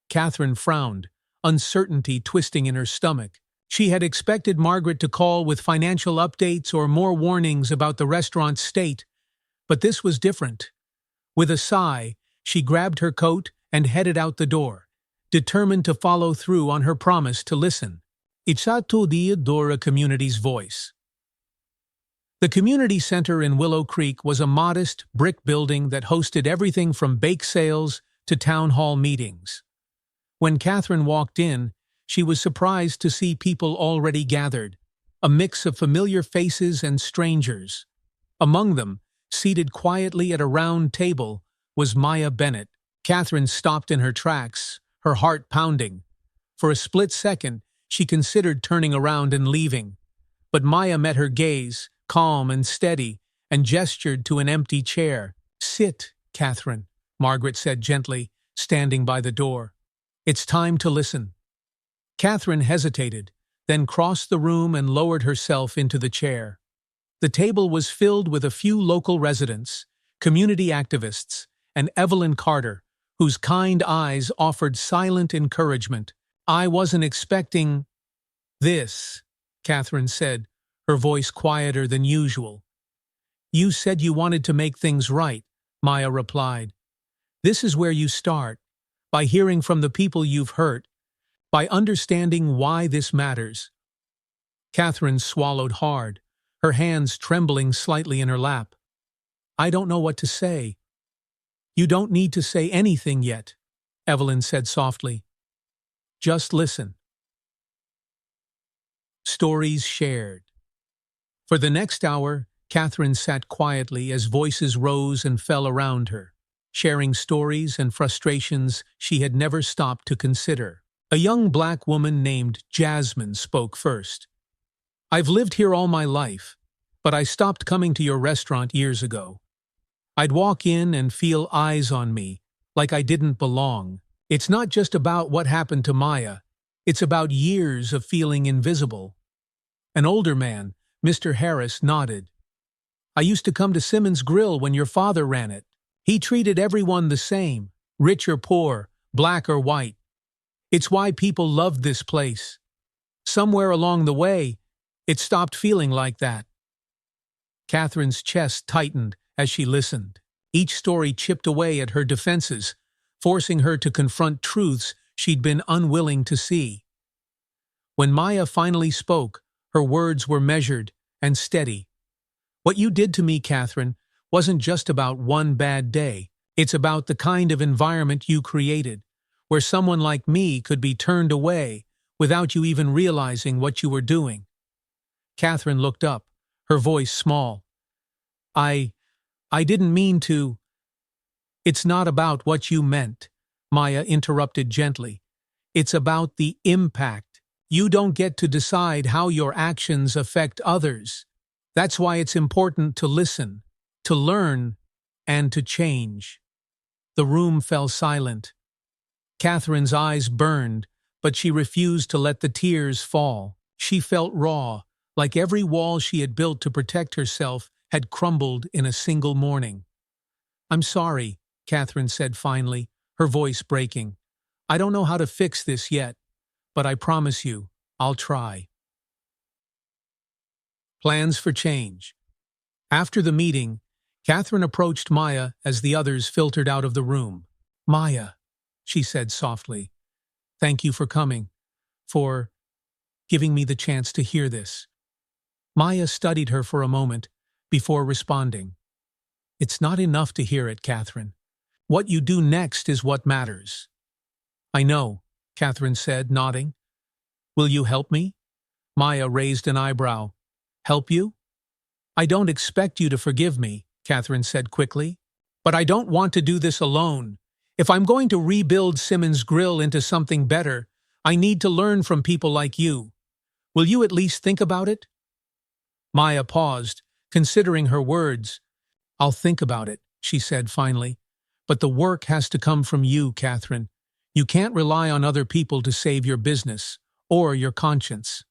Catherine frowned, uncertainty twisting in her stomach. She had expected Margaret to call with financial updates or more warnings about the restaurant's state, but this was different. With a sigh, she grabbed her coat and headed out the door, determined to follow through on her promise to listen. It's a Dora community's voice. The community center in Willow Creek was a modest, brick building that hosted everything from bake sales to town hall meetings. When Catherine walked in, she was surprised to see people already gathered, a mix of familiar faces and strangers. Among them, seated quietly at a round table, was Maya Bennett. Catherine stopped in her tracks, her heart pounding. For a split second, she considered turning around and leaving. But Maya met her gaze, calm and steady, and gestured to an empty chair. "Sit, Catherine," Margaret said gently, standing by the door. "It's time to listen." Catherine hesitated, then crossed the room and lowered herself into the chair. The table was filled with a few local residents, community activists, and Evelyn Carter, whose kind eyes offered silent encouragement. "I wasn't expecting this," Catherine said, her voice quieter than usual. "You said you wanted to make things right," Maya replied. "This is where you start, by hearing from the people you've hurt, by understanding why this matters." Catherine swallowed hard, her hands trembling slightly in her lap. "I don't know what to say." "You don't need to say anything yet," Evelyn said softly. "Just listen." Stories shared. For the next hour, Catherine sat quietly as voices rose and fell around her, sharing stories and frustrations she had never stopped to consider. A young black woman named Jasmine spoke first. "I've lived here all my life, but I stopped coming to your restaurant years ago. I'd walk in and feel eyes on me, like I didn't belong. It's not just about what happened to Maya, it's about years of feeling invisible." An older man, Mr. Harris, nodded. "I used to come to Simmons Grill when your father ran it. He treated everyone the same, rich or poor, black or white. It's why people loved this place. Somewhere along the way, it stopped feeling like that." Catherine's chest tightened as she listened. Each story chipped away at her defenses, forcing her to confront truths she'd been unwilling to see. When Maya finally spoke, her words were measured and steady. "What you did to me, Catherine, wasn't just about one bad day. It's about the kind of environment you created, where someone like me could be turned away without you even realizing what you were doing. Catherine looked up, her voice small. I didn't mean to. It's not about what you meant, Maya interrupted gently. It's about the impact. You don't get to decide how your actions affect others. That's why it's important to listen, to learn, and to change. The room fell silent. Catherine's eyes burned, but she refused to let the tears fall. She felt raw, like every wall she had built to protect herself had crumbled in a single morning. I'm sorry, Catherine said finally, her voice breaking. I don't know how to fix this yet, but I promise you, I'll try. Plans for change. After the meeting, Catherine approached Maya as the others filtered out of the room. Maya, she said softly, thank you for coming, for giving me the chance to hear this. Maya studied her for a moment before responding. It's not enough to hear it, Catherine. What you do next is what matters. I know, Catherine said, nodding. Will you help me? Maya raised an eyebrow. Help you? I don't expect you to forgive me, Catherine said quickly. But I don't want to do this alone. If I'm going to rebuild Simmons Grill into something better, I need to learn from people like you. Will you at least think about it? Maya paused, considering her words. I'll think about it, she said finally. But the work has to come from you, Catherine. You can't rely on other people to save your business, or your conscience.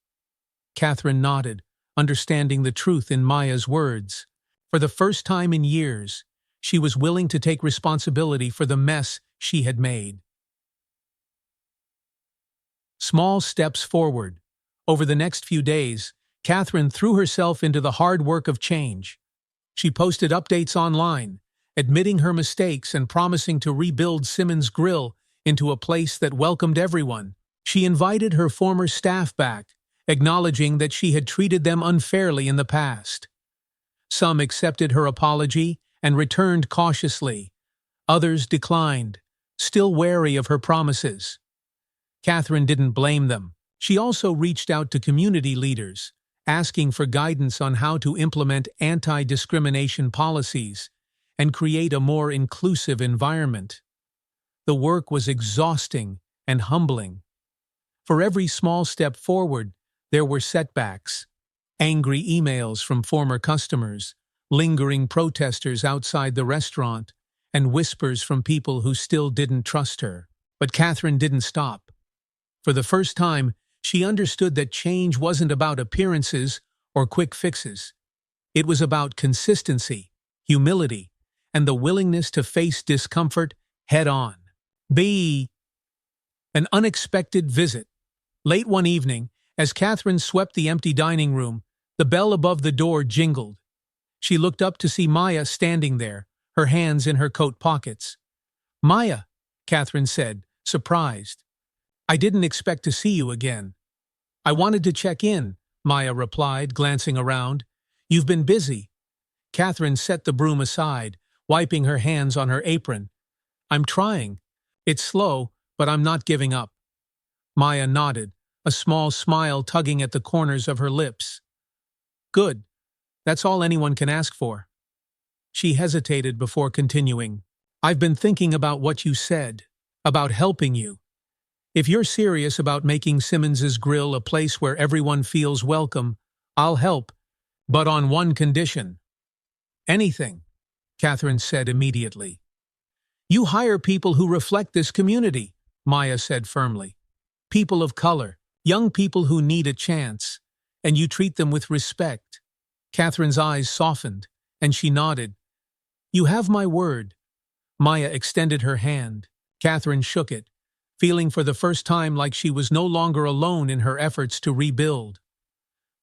Catherine nodded, understanding the truth in Maya's words. For the first time in years, she was willing to take responsibility for the mess she had made. Small steps forward. Over the next few days, Catherine threw herself into the hard work of change. She posted updates online, admitting her mistakes and promising to rebuild Simmons Grill into a place that welcomed everyone. She invited her former staff back, acknowledging that she had treated them unfairly in the past. Some accepted her apology and returned cautiously. Others declined, still wary of her promises. Catherine didn't blame them. She also reached out to community leaders, asking for guidance on how to implement anti-discrimination policies and create a more inclusive environment. The work was exhausting and humbling. For every small step forward, there were setbacks. Angry emails from former customers, lingering protesters outside the restaurant, and whispers from people who still didn't trust her. But Catherine didn't stop. For the first time, she understood that change wasn't about appearances or quick fixes. It was about consistency, humility, and the willingness to face discomfort head-on. An unexpected visit. Late one evening, as Catherine swept the empty dining room, the bell above the door jingled. She looked up to see Maya standing there, her hands in her coat pockets. Maya, Catherine said, surprised. I didn't expect to see you again. I wanted to check in, Maya replied, glancing around. You've been busy. Catherine set the broom aside, wiping her hands on her apron. I'm trying. It's slow, but I'm not giving up. Maya nodded, a small smile tugging at the corners of her lips. Good. That's all anyone can ask for. She hesitated before continuing. I've been thinking about what you said, about helping you. If you're serious about making Simmons's Grill a place where everyone feels welcome, I'll help, but on one condition. Anything, Catherine said immediately. You hire people who reflect this community, Maya said firmly. People of color, young people who need a chance, and you treat them with respect. Catherine's eyes softened, and she nodded. You have my word. Maya extended her hand. Catherine shook it, feeling for the first time like she was no longer alone in her efforts to rebuild.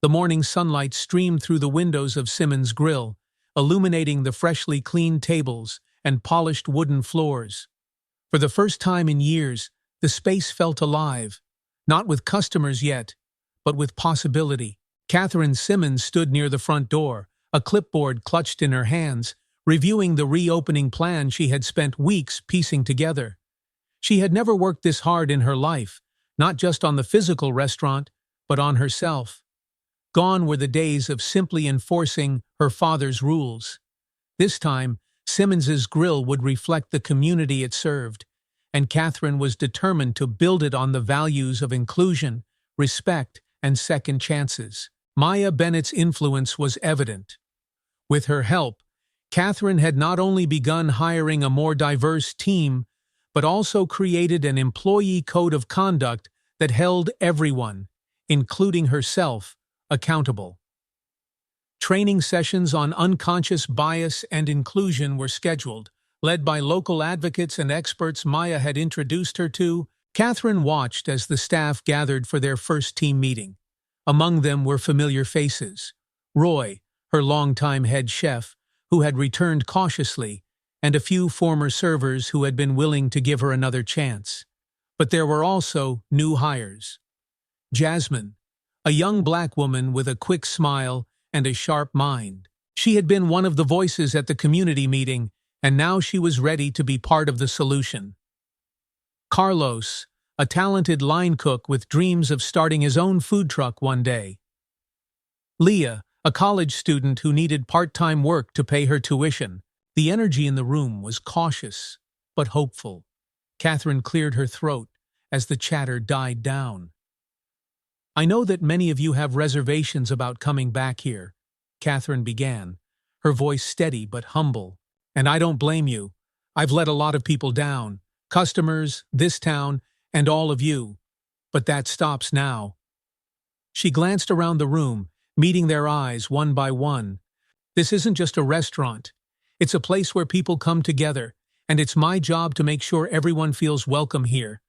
The morning sunlight streamed through the windows of Simmons Grill, illuminating the freshly cleaned tables and polished wooden floors. For the first time in years, the space felt alive, not with customers yet, but with possibility. Catherine Simmons stood near the front door, a clipboard clutched in her hands, reviewing the reopening plan she had spent weeks piecing together. She had never worked this hard in her life, not just on the physical restaurant, but on herself. Gone were the days of simply enforcing her father's rules. This time, Simmons's Grill would reflect the community it served, and Catherine was determined to build it on the values of inclusion, respect, and second chances. Maya Bennett's influence was evident. With her help, Catherine had not only begun hiring a more diverse team, but also created an employee code of conduct that held everyone, including herself, accountable. Training sessions on unconscious bias and inclusion were scheduled, led by local advocates and experts Maya had introduced her to. Catherine watched as the staff gathered for their first team meeting. Among them were familiar faces: Roy, her longtime head chef, who had returned cautiously, and a few former servers who had been willing to give her another chance. But there were also new hires. Jasmine, a young black woman with a quick smile and a sharp mind. She had been one of the voices at the community meeting, and now she was ready to be part of the solution. Carlos, a talented line cook with dreams of starting his own food truck one day. Leah, a college student who needed part-time work to pay her tuition. The energy in the room was cautious, but hopeful. Catherine cleared her throat as the chatter died down. "I know that many of you have reservations about coming back here," Catherine began, her voice steady but humble. "And I don't blame you. I've let a lot of people down, customers, this town, and all of you. But that stops now." She glanced around the room, meeting their eyes one by one. "This isn't just a restaurant. It's a place where people come together, and it's my job to make sure everyone feels welcome here.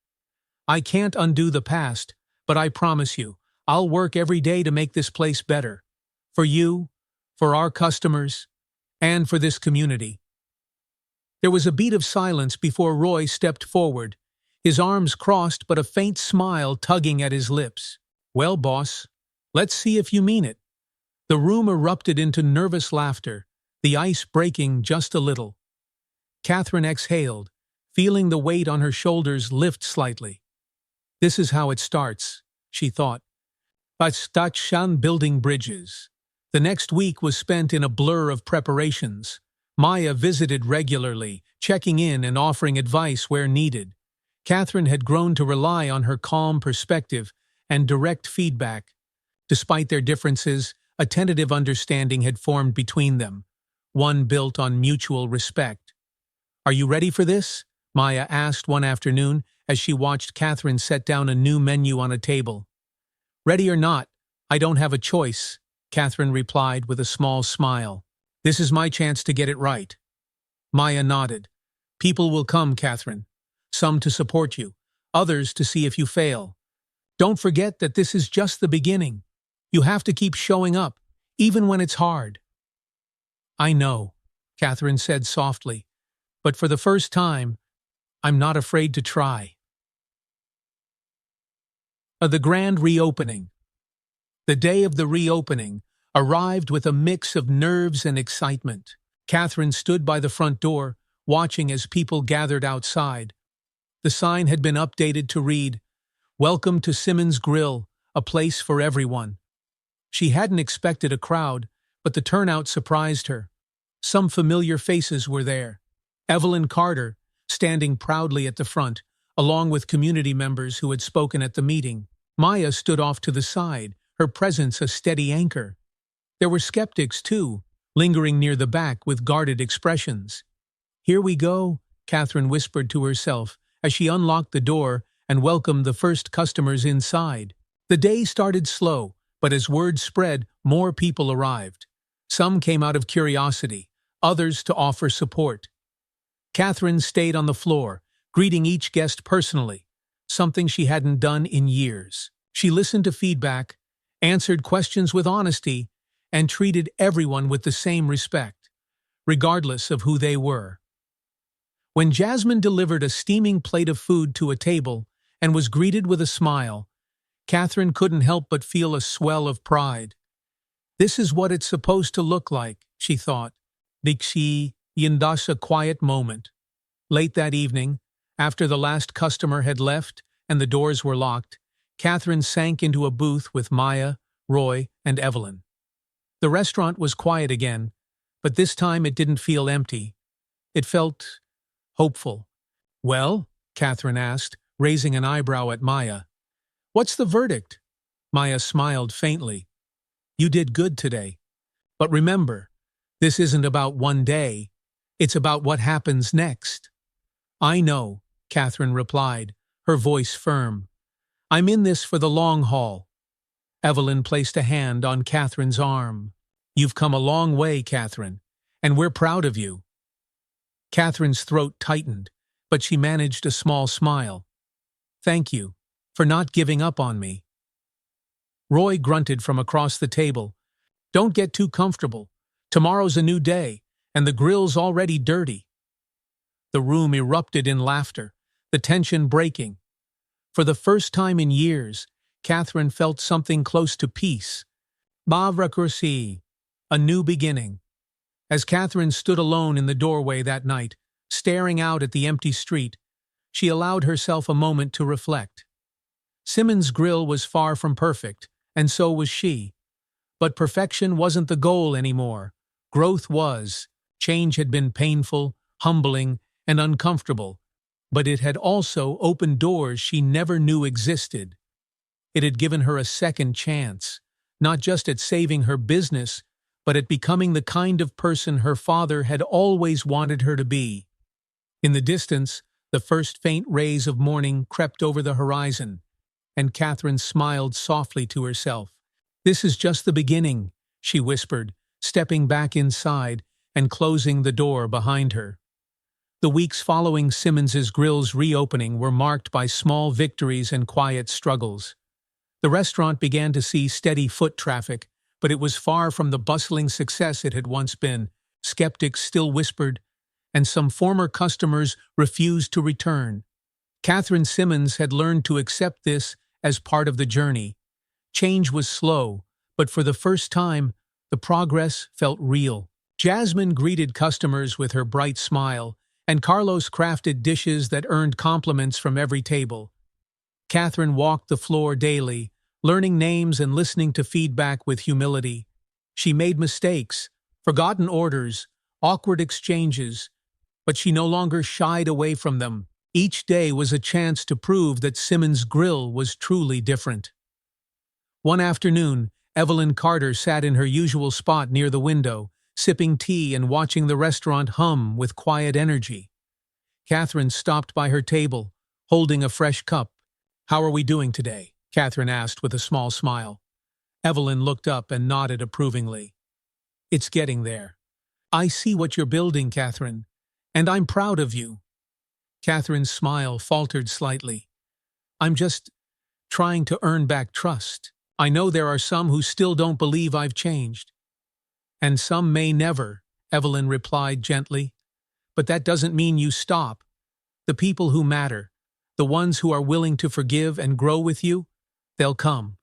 I can't undo the past, but I promise you, I'll work every day to make this place better. For you, for our customers, and for this community." There was a beat of silence before Roy stepped forward, his arms crossed but a faint smile tugging at his lips. "Well, boss, let's see if you mean it." The room erupted into nervous laughter, the ice breaking just a little. Catherine exhaled, feeling the weight on her shoulders lift slightly. "This is how it starts," she thought. Shan building bridges. The next week was spent in a blur of preparations. Maya visited regularly, checking in and offering advice where needed. Catherine had grown to rely on her calm perspective and direct feedback. Despite their differences, a tentative understanding had formed between them, one built on mutual respect. "Are you ready for this?" Maya asked one afternoon as she watched Catherine set down a new menu on a table. "Ready or not, I don't have a choice," Catherine replied with a small smile. "This is my chance to get it right." Maya nodded. "People will come, Catherine. Some to support you, others to see if you fail. Don't forget that this is just the beginning. You have to keep showing up, even when it's hard." "I know," Catherine said softly, "but for the first time, I'm not afraid to try." The grand reopening. The day of the reopening arrived with a mix of nerves and excitement. Catherine stood by the front door, watching as people gathered outside. The sign had been updated to read, "Welcome to Simmons Grill, a place for everyone." She hadn't expected a crowd, but the turnout surprised her. Some familiar faces were there. Evelyn Carter, standing proudly at the front, along with community members who had spoken at the meeting. Maya stood off to the side, her presence a steady anchor. There were skeptics, too, lingering near the back with guarded expressions. "Here we go," Catherine whispered to herself as she unlocked the door and welcomed the first customers inside. The day started slow, but as word spread, more people arrived. Some came out of curiosity, others to offer support. Catherine stayed on the floor, greeting each guest personally, something she hadn't done in years. She listened to feedback, answered questions with honesty, and treated everyone with the same respect, regardless of who they were. When Jasmine delivered a steaming plate of food to a table and was greeted with a smile, Catherine couldn't help but feel a swell of pride. "This is what it's supposed to look like," she thought. Dixi Yindash a quiet moment. Late that evening, After the last customer had left and the doors were locked, Catherine sank into a booth with Maya, Roy, and Evelyn. The restaurant was quiet again, but this time it didn't feel empty. It felt hopeful. "Well?" Catherine asked, raising an eyebrow at Maya. "What's the verdict?" Maya smiled faintly. "You did good today. But remember, this isn't about one day. It's about what happens next." "I know," Catherine replied, her voice firm. "I'm in this for the long haul." Evelyn placed a hand on Catherine's arm. "You've come a long way, Catherine, and we're proud of you." Catherine's throat tightened, but she managed a small smile. "Thank you for not giving up on me." Roy grunted from across the table. "Don't get too comfortable. Tomorrow's a new day, and the grill's already dirty." The room erupted in laughter, the tension breaking. For the first time in years, Catherine felt something close to peace. Bavra Kursi, a new beginning. As Catherine stood alone in the doorway that night, staring out at the empty street, she allowed herself a moment to reflect. Simmons' Grill was far from perfect, and so was she. But perfection wasn't the goal anymore. Growth was. Change had been painful, humbling, and uncomfortable, but it had also opened doors she never knew existed. It had given her a second chance, not just at saving her business, but at becoming the kind of person her father had always wanted her to be. In the distance, the first faint rays of morning crept over the horizon, and Catherine smiled softly to herself. "This is just the beginning," she whispered, stepping back inside and closing the door behind her. The weeks following Simmons's Grill's reopening were marked by small victories and quiet struggles. The restaurant began to see steady foot traffic, but it was far from the bustling success it had once been. Skeptics still whispered, and some former customers refused to return. Catherine Simmons had learned to accept this as part of the journey. Change was slow, but for the first time, the progress felt real. Jasmine greeted customers with her bright smile, and Carlos crafted dishes that earned compliments from every table. Catherine walked the floor daily, learning names and listening to feedback with humility. She made mistakes, forgotten orders, awkward exchanges, but she no longer shied away from them. Each day was a chance to prove that Simmons' Grill was truly different. One afternoon, Evelyn Carter sat in her usual spot near the window, sipping tea and watching the restaurant hum with quiet energy. Catherine stopped by her table, holding a fresh cup. "How are we doing today?" Catherine asked with a small smile. Evelyn looked up and nodded approvingly. "It's getting there. I see what you're building, Catherine, and I'm proud of you." Catherine's smile faltered slightly. "I'm just trying to earn back trust. I know there are some who still don't believe I've changed." "And some may never," Evelyn replied gently. "But that doesn't mean you stop. The people who matter, the ones who are willing to forgive and grow with you, they'll come."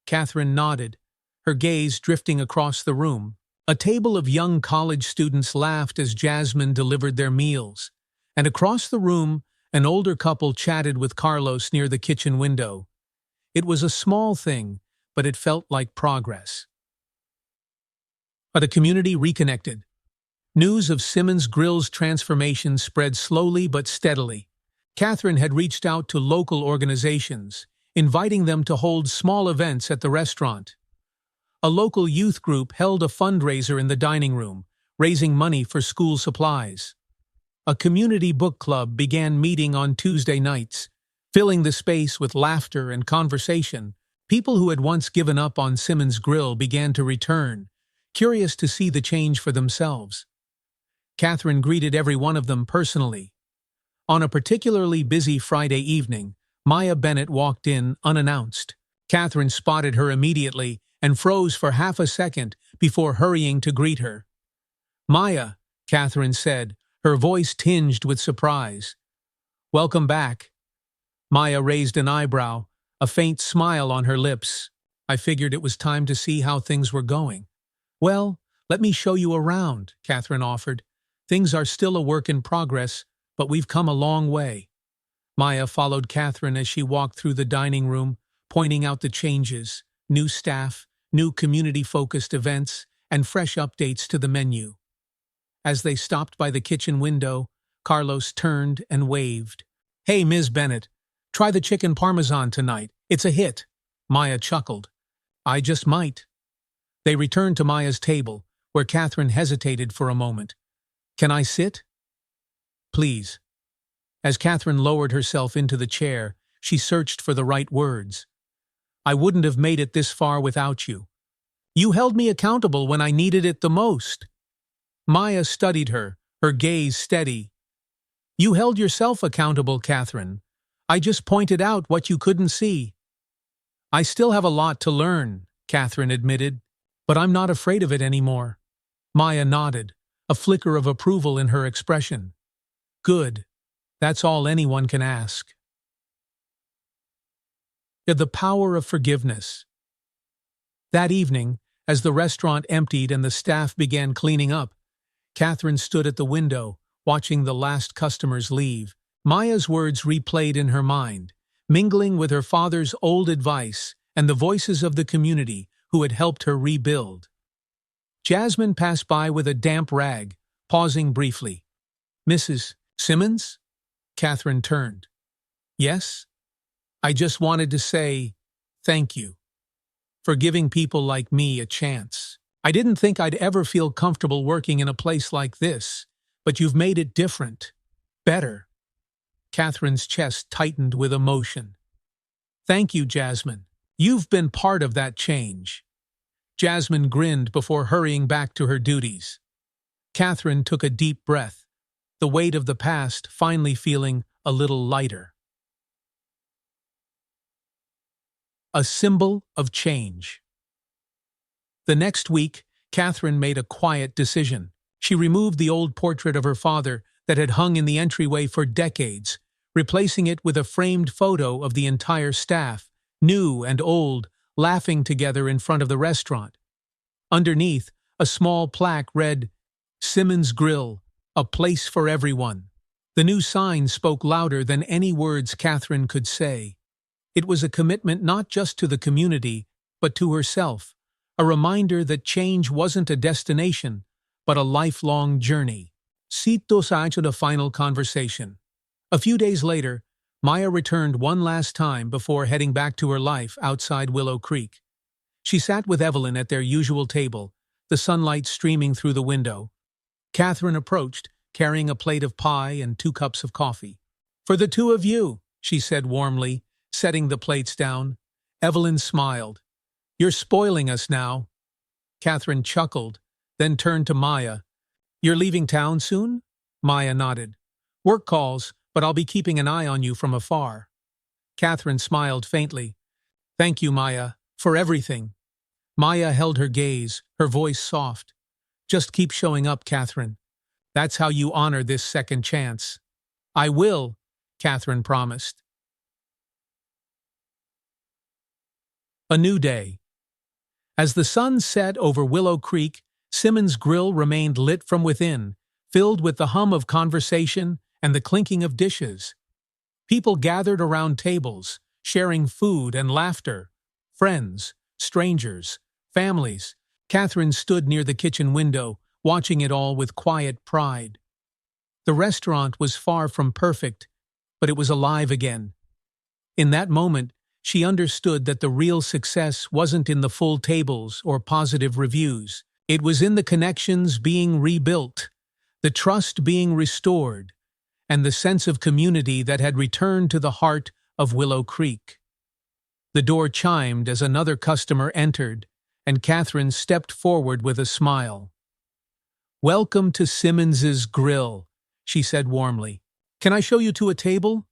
Catherine nodded, her gaze drifting across the room. A table of young college students laughed as Jasmine delivered their meals, and across the room, an older couple chatted with Carlos near the kitchen window. It was a small thing, but it felt like progress. But the community reconnected. News of Simmons' Grill's transformation spread slowly but steadily. Catherine had reached out to local organizations, inviting them to hold small events at the restaurant. A local youth group held a fundraiser in the dining room, raising money for school supplies. A community book club began meeting on Tuesday nights, filling the space with laughter and conversation. People who had once given up on Simmons' Grill began to return, curious to see the change for themselves. Catherine greeted every one of them personally. On a particularly busy Friday evening, Maya Bennett walked in unannounced. Catherine spotted her immediately and froze for half a second before hurrying to greet her. "Maya," Catherine said, her voice tinged with surprise. "Welcome back." Maya raised an eyebrow, a faint smile on her lips. "I figured it was time to see how things were going." "Well, let me show you around," Catherine offered. "Things are still a work in progress, but we've come a long way." Maya followed Catherine as she walked through the dining room, pointing out the changes, new staff, new community-focused events, and fresh updates to the menu. As they stopped by the kitchen window, Carlos turned and waved. "Hey, Ms. Bennett, try the chicken parmesan tonight. It's a hit." Maya chuckled. "I just might." They returned to Maya's table, where Catherine hesitated for a moment. "Can I sit?" "Please." As Catherine lowered herself into the chair, she searched for the right words. "I wouldn't have made it this far without you. You held me accountable when I needed it the most." Maya studied her, her gaze steady. "You held yourself accountable, Catherine. I just pointed out what you couldn't see." "I still have a lot to learn," Catherine admitted, "but I'm not afraid of it anymore." Maya nodded, a flicker of approval in her expression. "Good. That's all anyone can ask." The power of forgiveness. That evening, as the restaurant emptied and the staff began cleaning up, Catherine stood at the window, watching the last customers leave. Maya's words replayed in her mind, mingling with her father's old advice and the voices of the community who had helped her rebuild. Jasmine passed by with a damp rag, pausing briefly. "Mrs. Simmons?" Catherine turned. "Yes? I just wanted to say thank you for giving people like me a chance. I didn't think I'd ever feel comfortable working in a place like this, but you've made it different. Better." Catherine's chest tightened with emotion. "Thank you, Jasmine. You've been part of that change." Jasmine grinned before hurrying back to her duties. Catherine took a deep breath, the weight of the past finally feeling a little lighter. A symbol of change. The next week, Catherine made a quiet decision. She removed the old portrait of her father that had hung in the entryway for decades, replacing it with a framed photo of the entire staff, new and old, laughing together in front of the restaurant. Underneath, a small plaque read, "Simmons Grill, a place for everyone." The new sign spoke louder than any words Catherine could say. It was a commitment not just to the community, but to herself, a reminder that change wasn't a destination, but a lifelong journey. Sito sa to the final conversation. A few days later, Maya returned one last time before heading back to her life outside Willow Creek. She sat with Evelyn at their usual table, the sunlight streaming through the window. Catherine approached, carrying a plate of pie and 2 cups of coffee. "For the two of you," she said warmly, setting the plates down. Evelyn smiled. "You're spoiling us now." Catherine chuckled, then turned to Maya. "You're leaving town soon?" Maya nodded. "Work calls, but I'll be keeping an eye on you from afar." Catherine smiled faintly. "Thank you, Maya, for everything." Maya held her gaze, her voice soft. "Just keep showing up, Catherine. That's how you honor this second chance." "I will," Catherine promised. A new day. As the sun set over Willow Creek, Simmons' Grill remained lit from within, filled with the hum of conversation and the clinking of dishes. People gathered around tables, sharing food and laughter. Friends, strangers, families. Catherine stood near the kitchen window, watching it all with quiet pride. The restaurant was far from perfect, but it was alive again. In that moment, she understood that the real success wasn't in the full tables or positive reviews. It was in the connections being rebuilt, the trust being restored, and the sense of community that had returned to the heart of Willow Creek. The door chimed as another customer entered, and Catherine stepped forward with a smile. "Welcome to Simmons's Grill," she said warmly. "Can I show you to a table?"